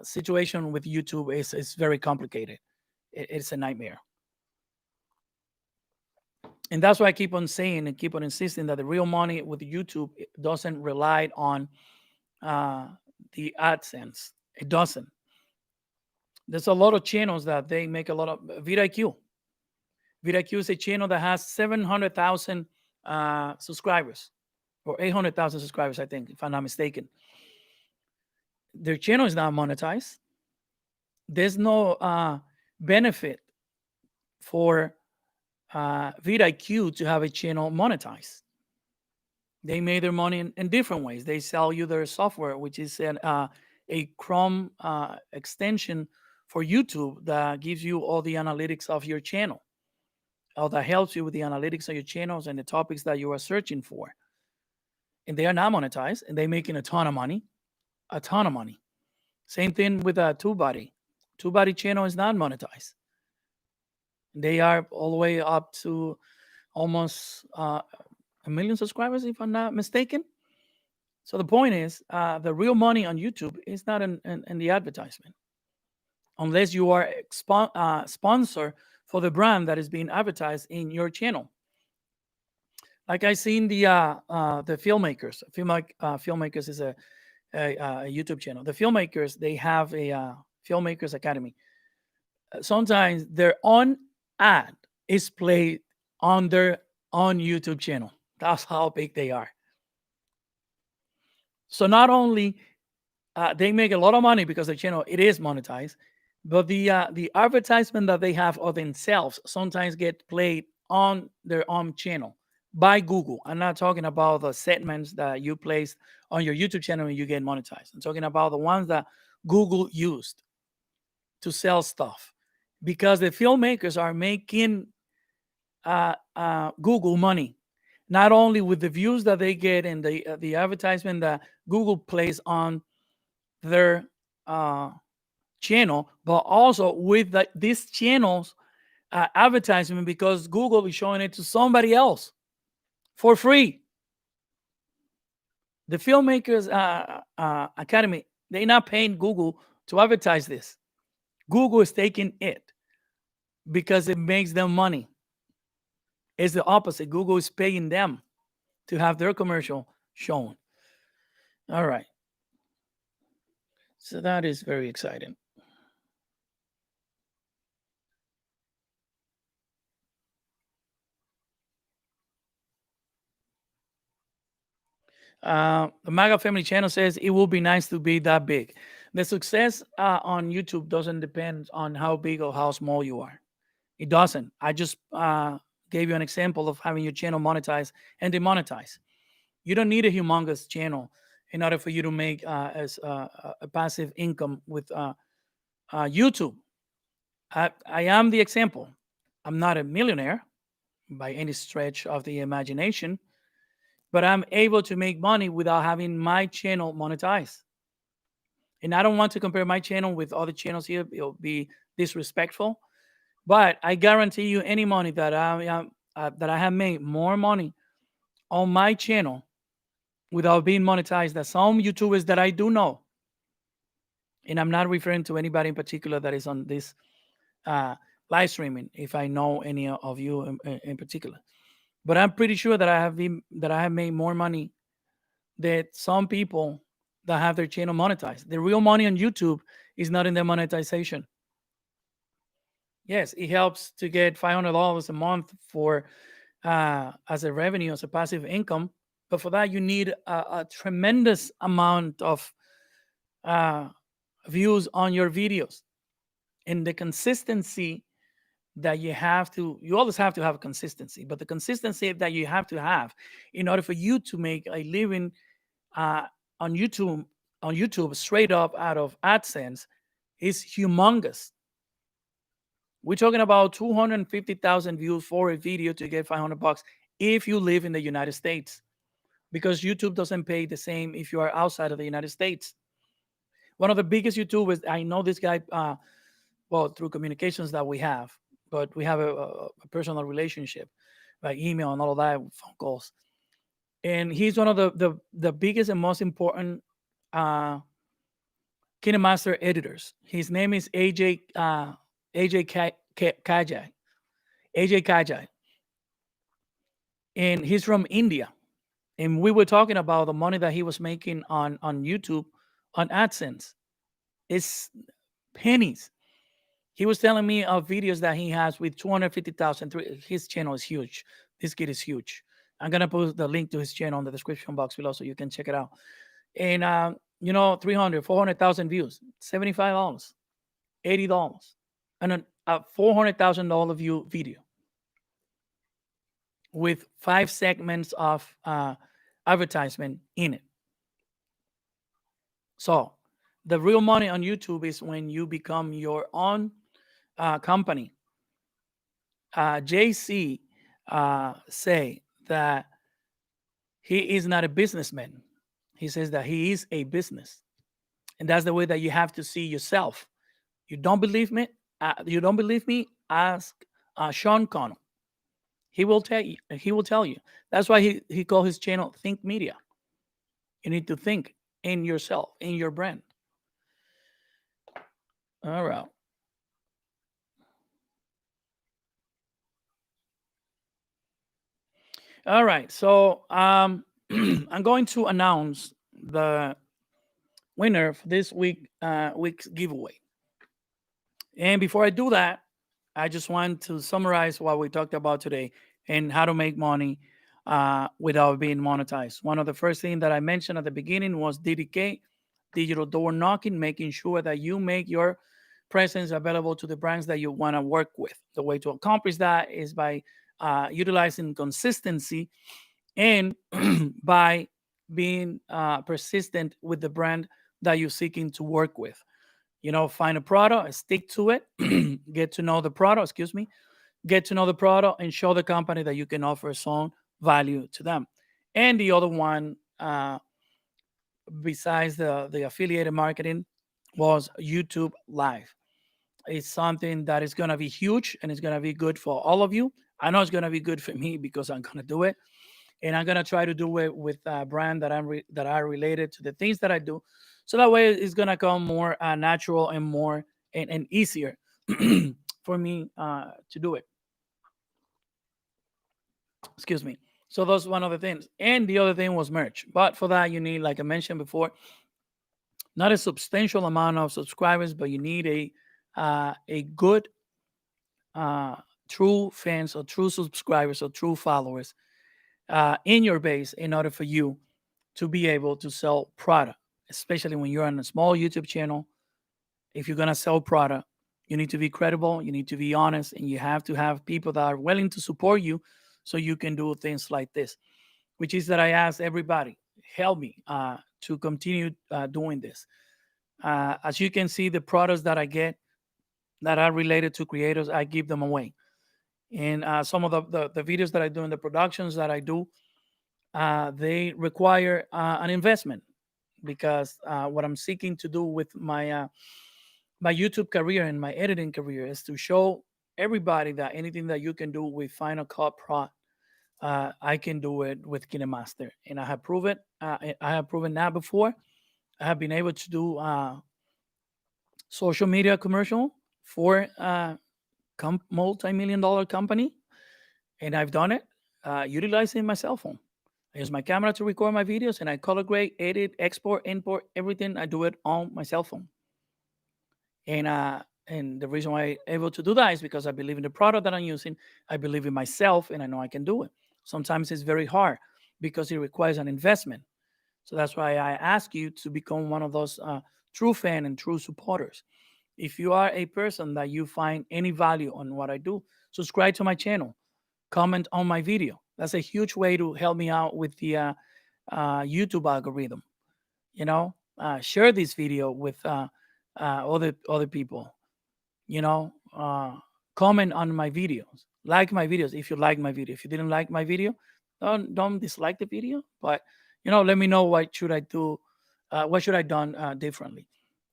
situation with YouTube is very complicated. It's a nightmare. And that's why I keep on saying and keep on insisting that the real money with YouTube doesn't rely on the AdSense. It doesn't. There's a lot of channels that they make a lot of vidIQ. vidIQ is a channel that has 700,000 subscribers or 800,000 subscribers, I think, if I'm not mistaken. Their channel is not monetized. There's no benefit for vidIQ to have a channel monetized. They made their money in different ways. They sell you their software, which is a Chrome extension for YouTube that gives you all the analytics of your channel, or that helps you with the analytics of your channels and the topics that you are searching for. And they are not monetized, and they're making a ton of money. A ton of money. Same thing with TubeBuddy. TubeBuddy channel is not monetized. They are all the way up to almost 1 million subscribers, if I'm not mistaken. So the point is, the real money on YouTube is not in the advertisement, unless you are sponsor for the brand that is being advertised in your channel. Like I seen the filmmakers. Filmmakers is a YouTube channel. The filmmakers, they have a filmmakers academy. Sometimes their own ad is played on their own YouTube channel. That's how big they are. So not only they make a lot of money because the channel it is monetized, but the advertisement that they have of themselves sometimes get played on their own channel by Google. I'm not talking about the segments that you place on your YouTube channel and you get monetized. I'm talking about the ones that Google used to sell stuff, because the filmmakers are making Google money, not only with the views that they get and the advertisement that Google plays on their channel, but also with these channels advertisement, because Google is showing it to somebody else for free. The filmmakers academy, they're not paying Google to advertise this. Google is taking it because it makes them money. It's the opposite. Google is paying them to have their commercial shown. All right. So that is very exciting. The MAGA Family Channel says it will be nice to be that big. The success on YouTube doesn't depend on how big or how small you are. It doesn't. I just gave you an example of having your channel monetized and demonetized. You don't need a humongous channel in order for you to make as a passive income with YouTube. I am the example. I'm not a millionaire by any stretch of the imagination, but I'm able to make money without having my channel monetized. And I don't want to compare my channel with other channels here. It'll be disrespectful. But I guarantee you, any money that I have made more money on my channel without being monetized than some YouTubers that I do know. And I'm not referring to anybody in particular that is on this uh, live streaming. If I know any of you in particular, but I'm pretty sure that I have made more money than some people that have their channel monetized. The real money on YouTube is not in the monetization. Yes, it helps to get $500 a month for as a revenue, as a passive income. But for that, you need a tremendous amount of uh, views on your videos, and the consistency that you always have to have consistency, but the consistency that you have to have in order for you to make a living uh, on YouTube straight up out of AdSense is humongous. We're talking about 250,000 views for a video to get $500 if you live in the United States, because YouTube doesn't pay the same if you are outside of the United States. One of the biggest YouTubers, I know this guy, well, through communications that we have, but we have a personal relationship by email and all of that, phone calls. And he's one of the biggest and most important uh, KineMaster editors. His name is AJ Kajai. AJ Kajai. And he's from India. And we were talking about the money that he was making on YouTube on AdSense. It's pennies. He was telling me of videos that he has with 250,000. His channel is huge. This kid is huge. I'm gonna put the link to his channel in the description box below so you can check it out. And 300, 400,000 views, $75, $80, and a $400,000 view video with 5 segments of advertisement in it. So the real money on YouTube is when you become your own company. JC say that he is not a businessman. He says that he is a business, and that's the way that you have to see yourself. You don't believe me? You don't believe me? Ask Sean Connell. He will tell you. He will tell you. That's why he called his channel Think Media. You need to think in yourself, in your brand. All right. All right. So I'm going to announce the winner for this week's giveaway. And before I do that, I just want to summarize what we talked about today and how to make money without being monetized. One of the first things that I mentioned at the beginning was DDK, digital door knocking, making sure that you make your presence available to the brands that you want to work with. The way to accomplish that is by utilizing consistency and by being persistent with the brand that you're seeking to work with. Find a product, stick to it, get to know the product, get to know the product and show the company that you can offer some value to them. And the other one, besides the affiliated marketing, was YouTube Live. It's something that is going to be huge and it's going to be good for all of you. I know it's going to be good for me because I'm going to do it. And I'm going to try to do it with a brand that are related to the things that I do. So that way it's going to come more natural and more and easier for me to do it. Excuse me. So those one of the things. And the other thing was merch. But for that, you need, like I mentioned before, not a substantial amount of subscribers, but you need a good uh, true fans or true subscribers or true followers in your base in order for you to be able to sell product, especially when you're on a small YouTube channel. If you're going to sell product, you need to be credible, you need to be honest, and you have to have people that are willing to support you so you can do things like this, which is that I ask everybody, help me to continue doing this. As you can see, the products that I get that are related to creators, I give them away. And some of the videos that I do and the productions that I do, they require an investment because what I'm seeking to do with my YouTube career and my editing career is to show everybody that anything that you can do with Final Cut Pro, I can do it with KineMaster, and I have proven. I have proven that before. I have been able to do social media commercial for multi-million-dollar company, and I've done it utilizing my cell phone. I use my camera to record my videos, and I color grade, edit, export, import, everything. I do it on my cell phone. And the reason why I'm able to do that is because I believe in the product that I'm using. I believe in myself, and I know I can do it. Sometimes it's very hard because it requires an investment. So that's why I ask you to become one of those true fan and true supporters. If you are a person that you find any value on what I do, subscribe to my channel, comment on my video. That's a huge way to help me out with the YouTube algorithm. Share this video with other people. You know, comment on my videos, like my videos if you like my video. If you didn't like my video, don't dislike the video, but let me know what should I do, what should I done differently.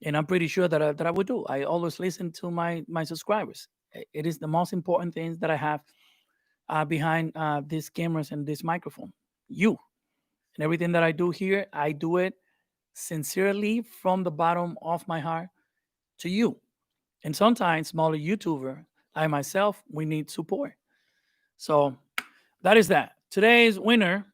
And I'm pretty sure that I would do. I always listen to my subscribers. It is the most important thing that I have behind these cameras and this microphone. You and everything that I do here, I do it sincerely from the bottom of my heart to you. And sometimes smaller YouTuber, I myself, we need support. So that is that. Today's winner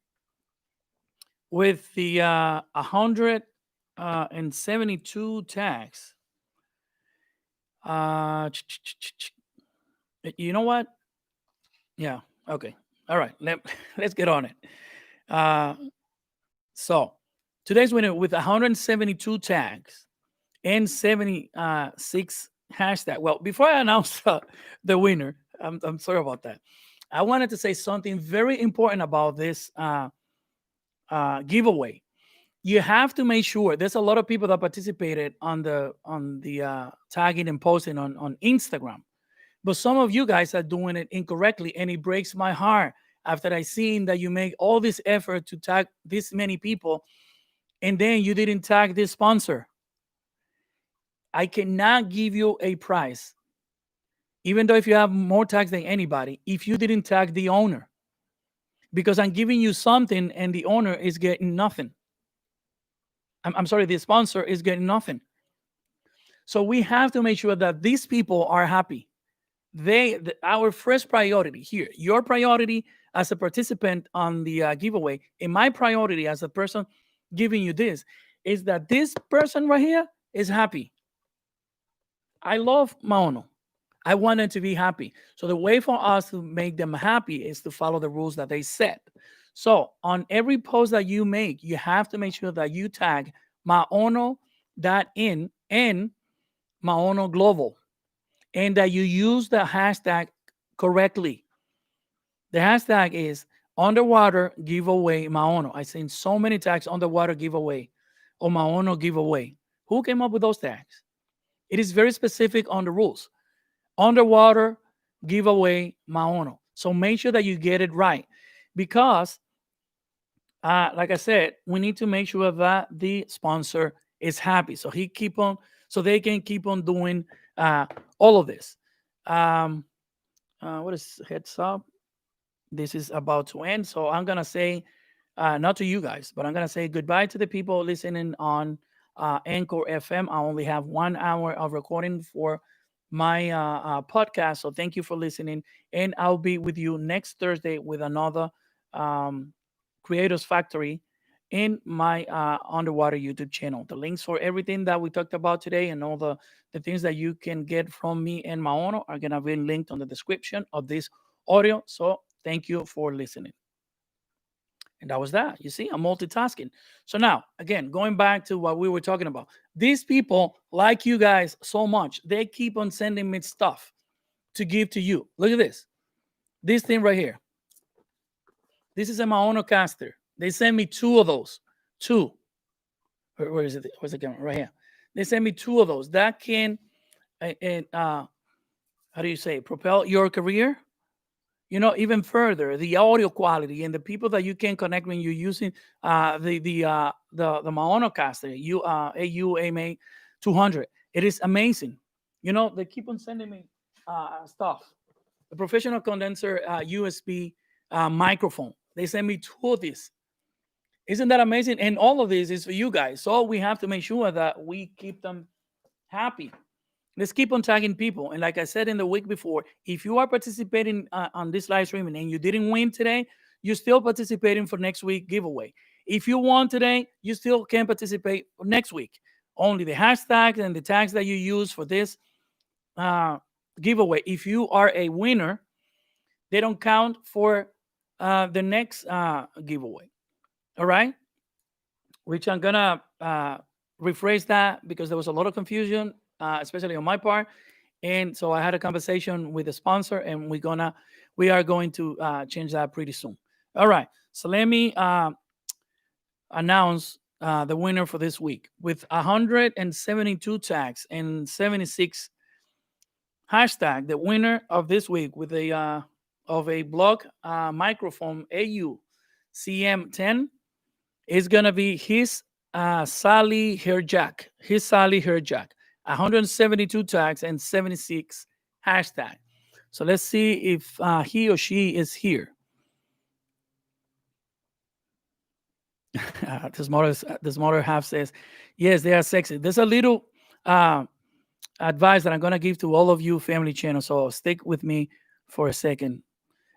with the 172 tags. You know what? Yeah. Okay. All right. Let's get on it. So today's winner with 172 tags and 76 hashtag. Well, before I announce the winner, I'm sorry about that. I wanted to say something very important about this giveaway. You have to make sure there's a lot of people that participated on the tagging and posting on Instagram, but some of you guys are doing it incorrectly, and it breaks my heart after I seen that you make all this effort to tag this many people, and then you didn't tag this sponsor. I cannot give you a prize, even though if you have more tags than anybody, if you didn't tag the owner, because I'm giving you something and the owner is getting nothing. I'm sorry, the sponsor is getting nothing. So we have to make sure that these people are happy. Our first priority here, your priority as a participant on the giveaway, and my priority as a person giving you this, is that this person right here is happy. I love Maono. I want them to be happy. So the way for us to make them happy is to follow the rules that they set. So on every post that you make, you have to make sure that you tag Maono.in and Maono Global, and that you use the hashtag correctly. The hashtag is underwater giveaway Maono. I've seen so many tags, underwater giveaway or Maono giveaway. Who came up with those tags? It is very specific on the rules. Underwater giveaway Maono. So make sure that you get it right, because like I said, we need to make sure that the sponsor is happy, so they can keep on doing all of this. What is heads up? This is about to end, so I'm gonna say not to you guys, but I'm gonna say goodbye to the people listening on Anchor FM. I only have 1 hour of recording for my podcast, so thank you for listening, and I'll be with you next Thursday with another Creators Factory in my underwater YouTube channel. The links for everything that we talked about today and all the things that you can get from me and Maono are going to be linked on the description of this audio. So thank you for listening. And that was that. You see, I'm multitasking. So now, again, going back to what we were talking about, these people like you guys so much. They keep on sending me stuff to give to you. Look at this. This thing right here. This is a Maono caster. They sent me two of those. Two. Where is it? Where's the camera? Right here. They sent me two of those. That can, how do you say, propel your career? You know, even further, the audio quality and the people that you can connect when you're using the Maono caster, AUMA 200. It is amazing. You know, they keep on sending me stuff. The professional condenser USB microphone. They send me two of these. Isn't that amazing? And all of this is for you guys. So we have to make sure that we keep them happy. Let's keep on tagging people. And like I said in the week before, if you are participating on this live streaming and you didn't win today, you're still participating for next week giveaway. If you won today, you still can participate next week. Only the hashtags and the tags that you use for this giveaway, if you are a winner, they don't count for the next giveaway. All right? Which I'm going to rephrase that because there was a lot of confusion, especially on my part. And so I had a conversation with the sponsor, and we are going to change that pretty soon. All right. So let me announce the winner for this week with 172 tags and 76 hashtag. The winner of this week with a blog microphone AU CM10 is gonna be his Sally Herjack. His Sally Herjack. 172 tags and 76 hashtag. So let's see if he or she is here. This mother half says, yes, they are sexy. There's a little advice that I'm gonna give to all of you family channels. So stick with me for a second.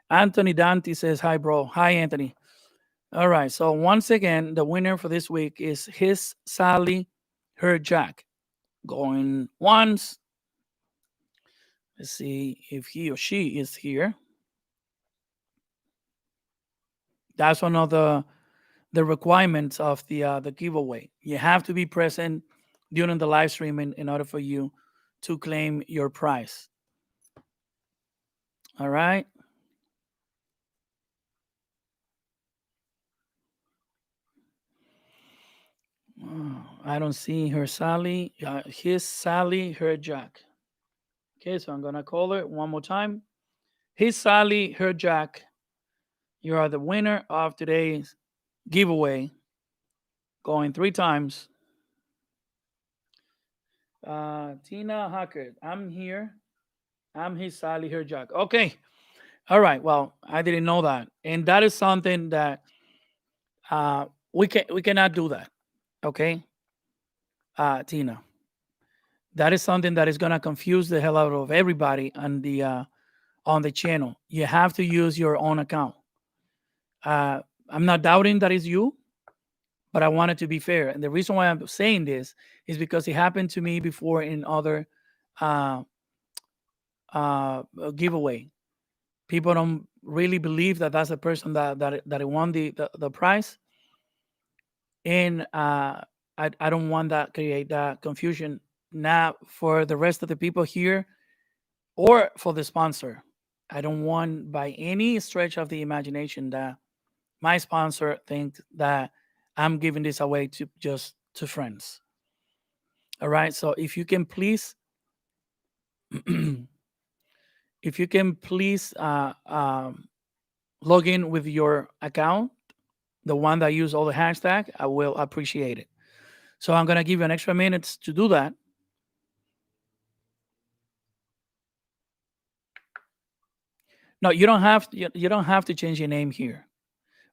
Anthony Dante says, hi, bro. Hi, Anthony. All right. So once again, the winner for this week is his Sally Herjack. Going once. Let's see if he or she is here. That's one of the requirements of the giveaway. You have to be present during the live streaming in order for you to claim your prize. All right. I don't see her Sally. His Sally Herjack. Okay, so I'm gonna call her one more time. His Sally Herjack. You are the winner of today's giveaway. Going 3 times. Tina Hackett, I'm here. I'm his Sally Herjack. Okay. All right. Well, I didn't know that, and that is something that we cannot do that. Okay, Tina. That is something that is gonna confuse the hell out of everybody on the channel. You have to use your own account. I'm not doubting that is you, but I want it to be fair. And the reason why I'm saying this is because it happened to me before in other giveaway. People don't really believe that that's the person that won the prize, and I don't want that create that confusion, not for the rest of the people here or for the sponsor. I don't want by any stretch of the imagination that my sponsor thinks that I'm giving this away to friends. All right. So if you can please, log in with your account, the one that use all the hashtag, I will appreciate it. So I'm gonna give you an extra minutes to do that. No, you don't have to change your name here.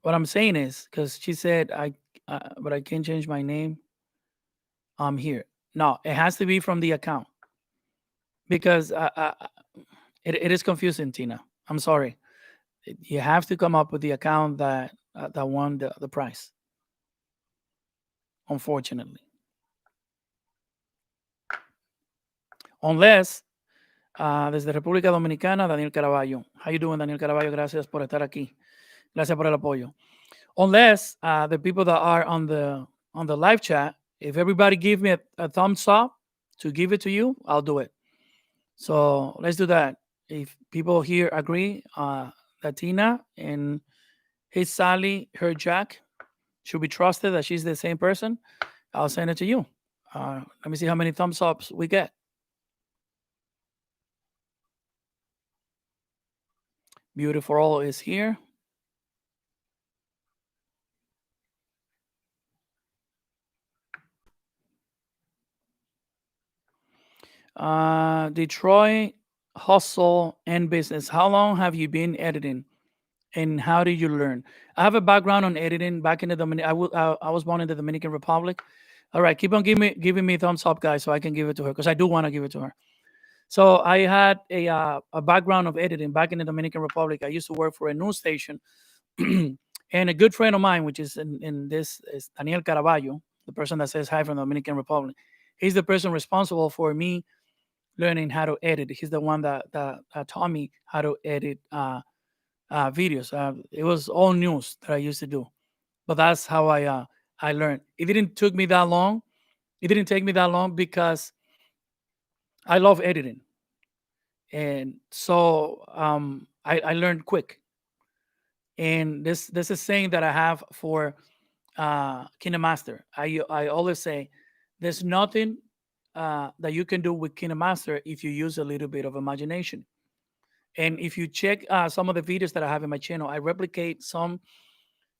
What I'm saying is, because she said but I can't change my name. I'm here. No, it has to be from the account because it is confusing, Tina. I'm sorry. You have to come up with the account that won the prize, unfortunately. Unless, desde República Dominicana, Daniel Caraballo. How you doing, Daniel Caraballo? Gracias por estar aquí. Gracias por el apoyo. Unless the people that are on the live chat, if everybody give me a thumbs up to give it to you, I'll do it. So let's do that. If people here agree, that Tina and his Sally, her Jack, should be trusted that she's the same person, I'll send it to you. Let me see how many thumbs ups we get. Beautiful is here. Detroit hustle and business. How long have you been editing, and how did you learn? I have a background on editing. Back in the I was born in the Dominican Republic. All right, keep on giving me thumbs up, guys, so I can give it to her because I do want to give it to her. So I had a background of editing back in the Dominican Republic. I used to work for a news station, and a good friend of mine, which is in this, is Daniel Caraballo, the person that says hi from the Dominican Republic. He's the person responsible for me learning how to edit. He's the one that taught me how to edit videos. It was all news that I used to do, but that's how I learned. It didn't take me that long. It didn't take me that long because I love editing, and so I learned quick. And this is a saying that I have for KineMaster. I always say there's nothing that you can do with KineMaster if you use a little bit of imagination. And if you check some of the videos that I have in my channel, I replicate some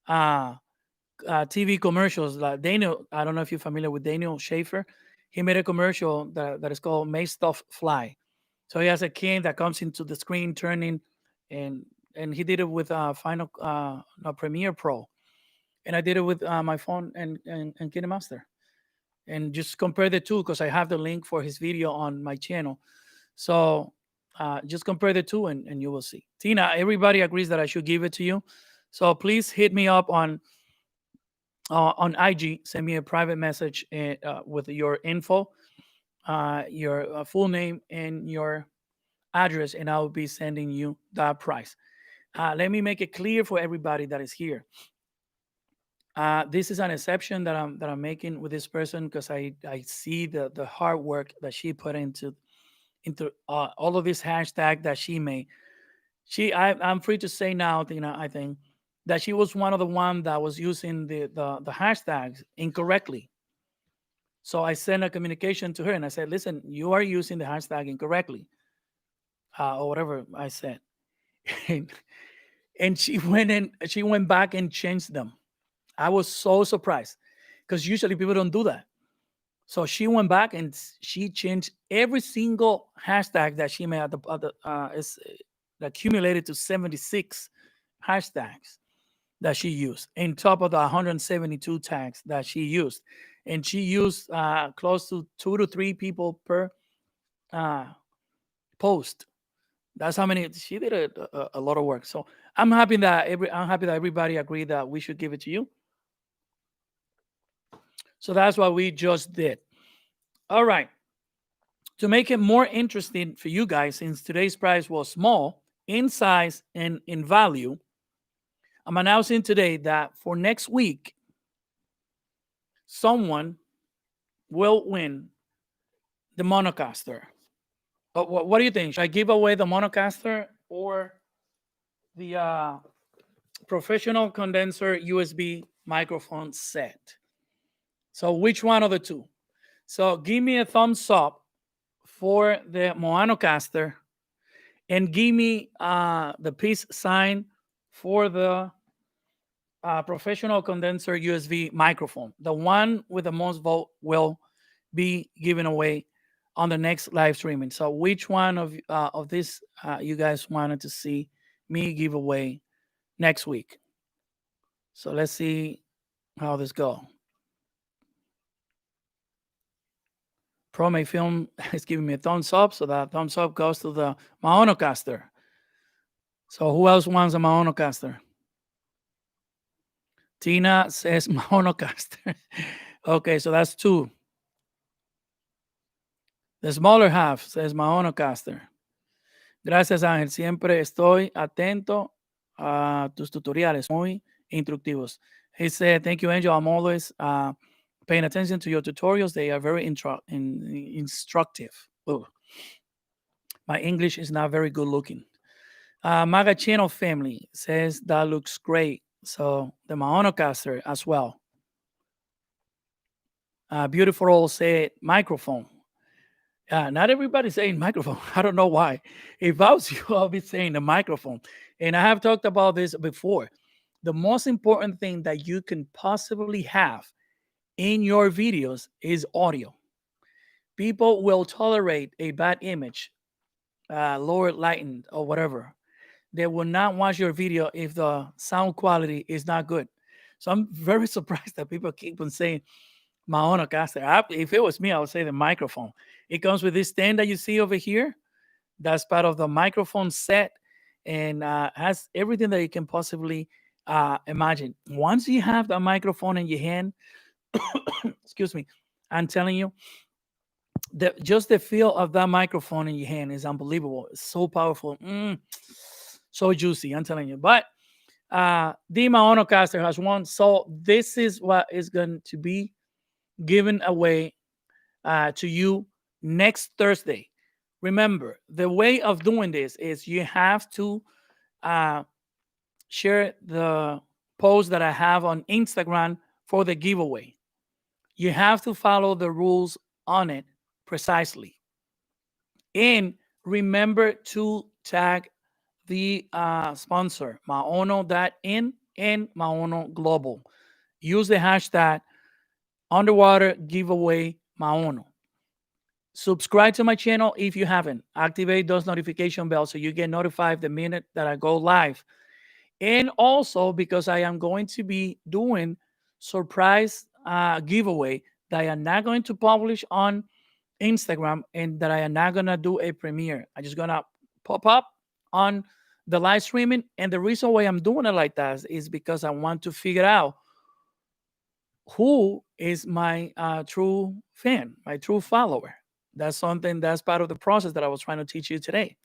TV commercials. Like Daniel, I don't know if you're familiar with Daniel Schaefer. He made a commercial that is called "Make Stuff Fly." So he has a cane that comes into the screen turning, and he did it with Final no, Premiere Pro, and I did it with my phone and KineMaster, and just compare the two because I have the link for his video on my channel. So just compare the two, and you will see. Tina, everybody agrees that I should give it to you. So please hit me up on IG. Send me a private message with your info, your full name, and your address, and I will be sending you that price. Let me make it clear for everybody that is here. This is an exception that I'm making with this person because I see the hard work that she put into all of this hashtag that she made. I'm free to say now, Tina, I think that she was one of the one that was using the hashtags incorrectly. So I sent a communication to her and I said, listen, you are using the hashtag incorrectly, or whatever I said. And she went back and changed them. I was so surprised because usually people don't do that. So she went back and she changed every single hashtag that she made. It's accumulated to 76 hashtags that she used, on top of the 172 tags that she used. And she used close to 2 to 3 people per post. That's how many. She did a lot of work. So I'm happy that everybody agreed that we should give it to you. So that's what we just did. All right. To make it more interesting for you guys, since today's price was small in size and in value, I'm announcing today that for next week, someone will win the Monocaster. What do you think? Should I give away the Monocaster or the professional condenser USB microphone set? So which one of the two? So give me a thumbs up for the Monocaster and give me the peace sign for the professional condenser USB microphone. The one with the most vote will be given away on the next live streaming. So which one of this you guys wanted to see me give away next week? So let's see how this go. Promay Film is giving me a thumbs up, so that thumbs up goes to the Monocaster. So who else wants a Maonocaster? Tina says Maonocaster. Okay, so that's two. The smaller half says Maonocaster. Gracias, Ángel. Siempre estoy atento a tus tutoriales, muy instructivos. He said, thank you, Angel. I'm always paying attention to your tutorials. They are very instructive. Ugh. My English is not very good looking. Maga Channel family says that looks great. So the Maonocaster as well. Beautiful all said microphone. Not everybody's saying microphone. I don't know why. If I was you, I'll be saying the microphone. And I have talked about this before. The most important thing that you can possibly have in your videos is audio. People will tolerate a bad image, lower lighting or whatever. They will not watch your video if the sound quality is not good. So I'm very surprised that people keep on saying Maonocaster. If it was me, I would say the microphone. It comes with this stand that you see over here. That's part of the microphone set and has everything that you can possibly imagine. Once you have the microphone in your hand, excuse me, I'm telling you, just the feel of that microphone in your hand is unbelievable. It's so powerful. So juicy, I'm telling you. But the Maonocaster has one. So this is what is going to be given away to you next Thursday. Remember, the way of doing this is you have to share the post that I have on Instagram for the giveaway. You have to follow the rules on it precisely. And remember to tag the sponsor, Maono.in and Maono Global. Use the hashtag underwater giveaway Maono. Subscribe to my channel if you haven't. Activate those notification bells so you get notified the minute that I go live. And also because I am going to be doing surprise giveaway that I am not going to publish on Instagram and that I am not going to do a premiere. I'm just going to pop up on the live streaming. And the reason why I'm doing it like that is because I want to figure out who is my true fan, my true follower. That's something that's part of the process that I was trying to teach you today.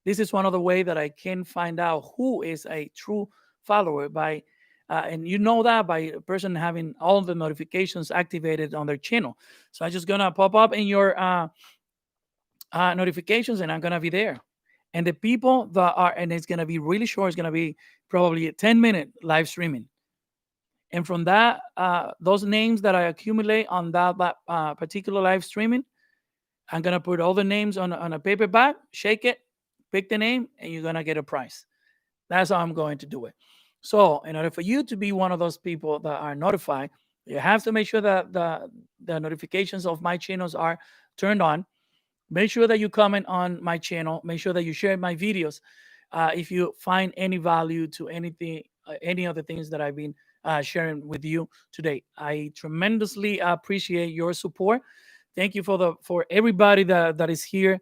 This is one of the ways that I can find out who is a true follower by, and you know that by a person having all the notifications activated on their channel. So I'm just gonna pop up in your notifications, and I'm gonna be there. And the people that are, and it's gonna be really short. It's gonna be probably a 10-minute live streaming. And from that, those names that I accumulate on that particular live streaming, I'm gonna put all the names on a paper bag, shake it, pick the name, and you're gonna get a prize. That's how I'm going to do it. So, in order for you to be one of those people that are notified, you have to make sure that the notifications of my channels are turned on. Make sure that you comment on my channel. Make sure that you share my videos. If you find any value to anything, any of the things that I've been sharing with you today, I tremendously appreciate your support. Thank you for everybody that is here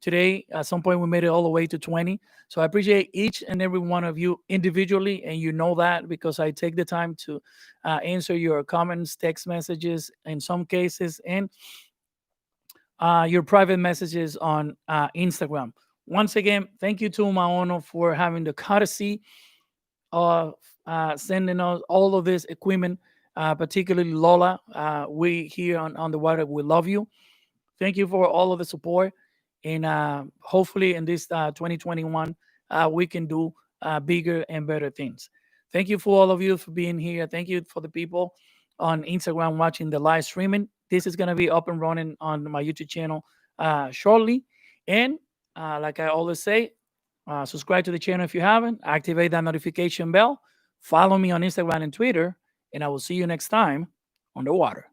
today. At some point, we made it all the way to 20. So I appreciate each and every one of you individually, and you know that because I take the time to answer your comments, text messages, in some cases, and your private messages on Instagram. Once again, thank you to Maono for having the courtesy of sending us all of this equipment, particularly Lola. We here on the water, we love you. Thank you for all of the support. And hopefully in this 2021, we can do bigger and better things. Thank you for all of you for being here. Thank you for the people on Instagram watching the live streaming. This is going to be up and running on my YouTube channel shortly. And like I always say, subscribe to the channel if you haven't. Activate that notification bell. Follow me on Instagram and Twitter. And I will see you next time on the water.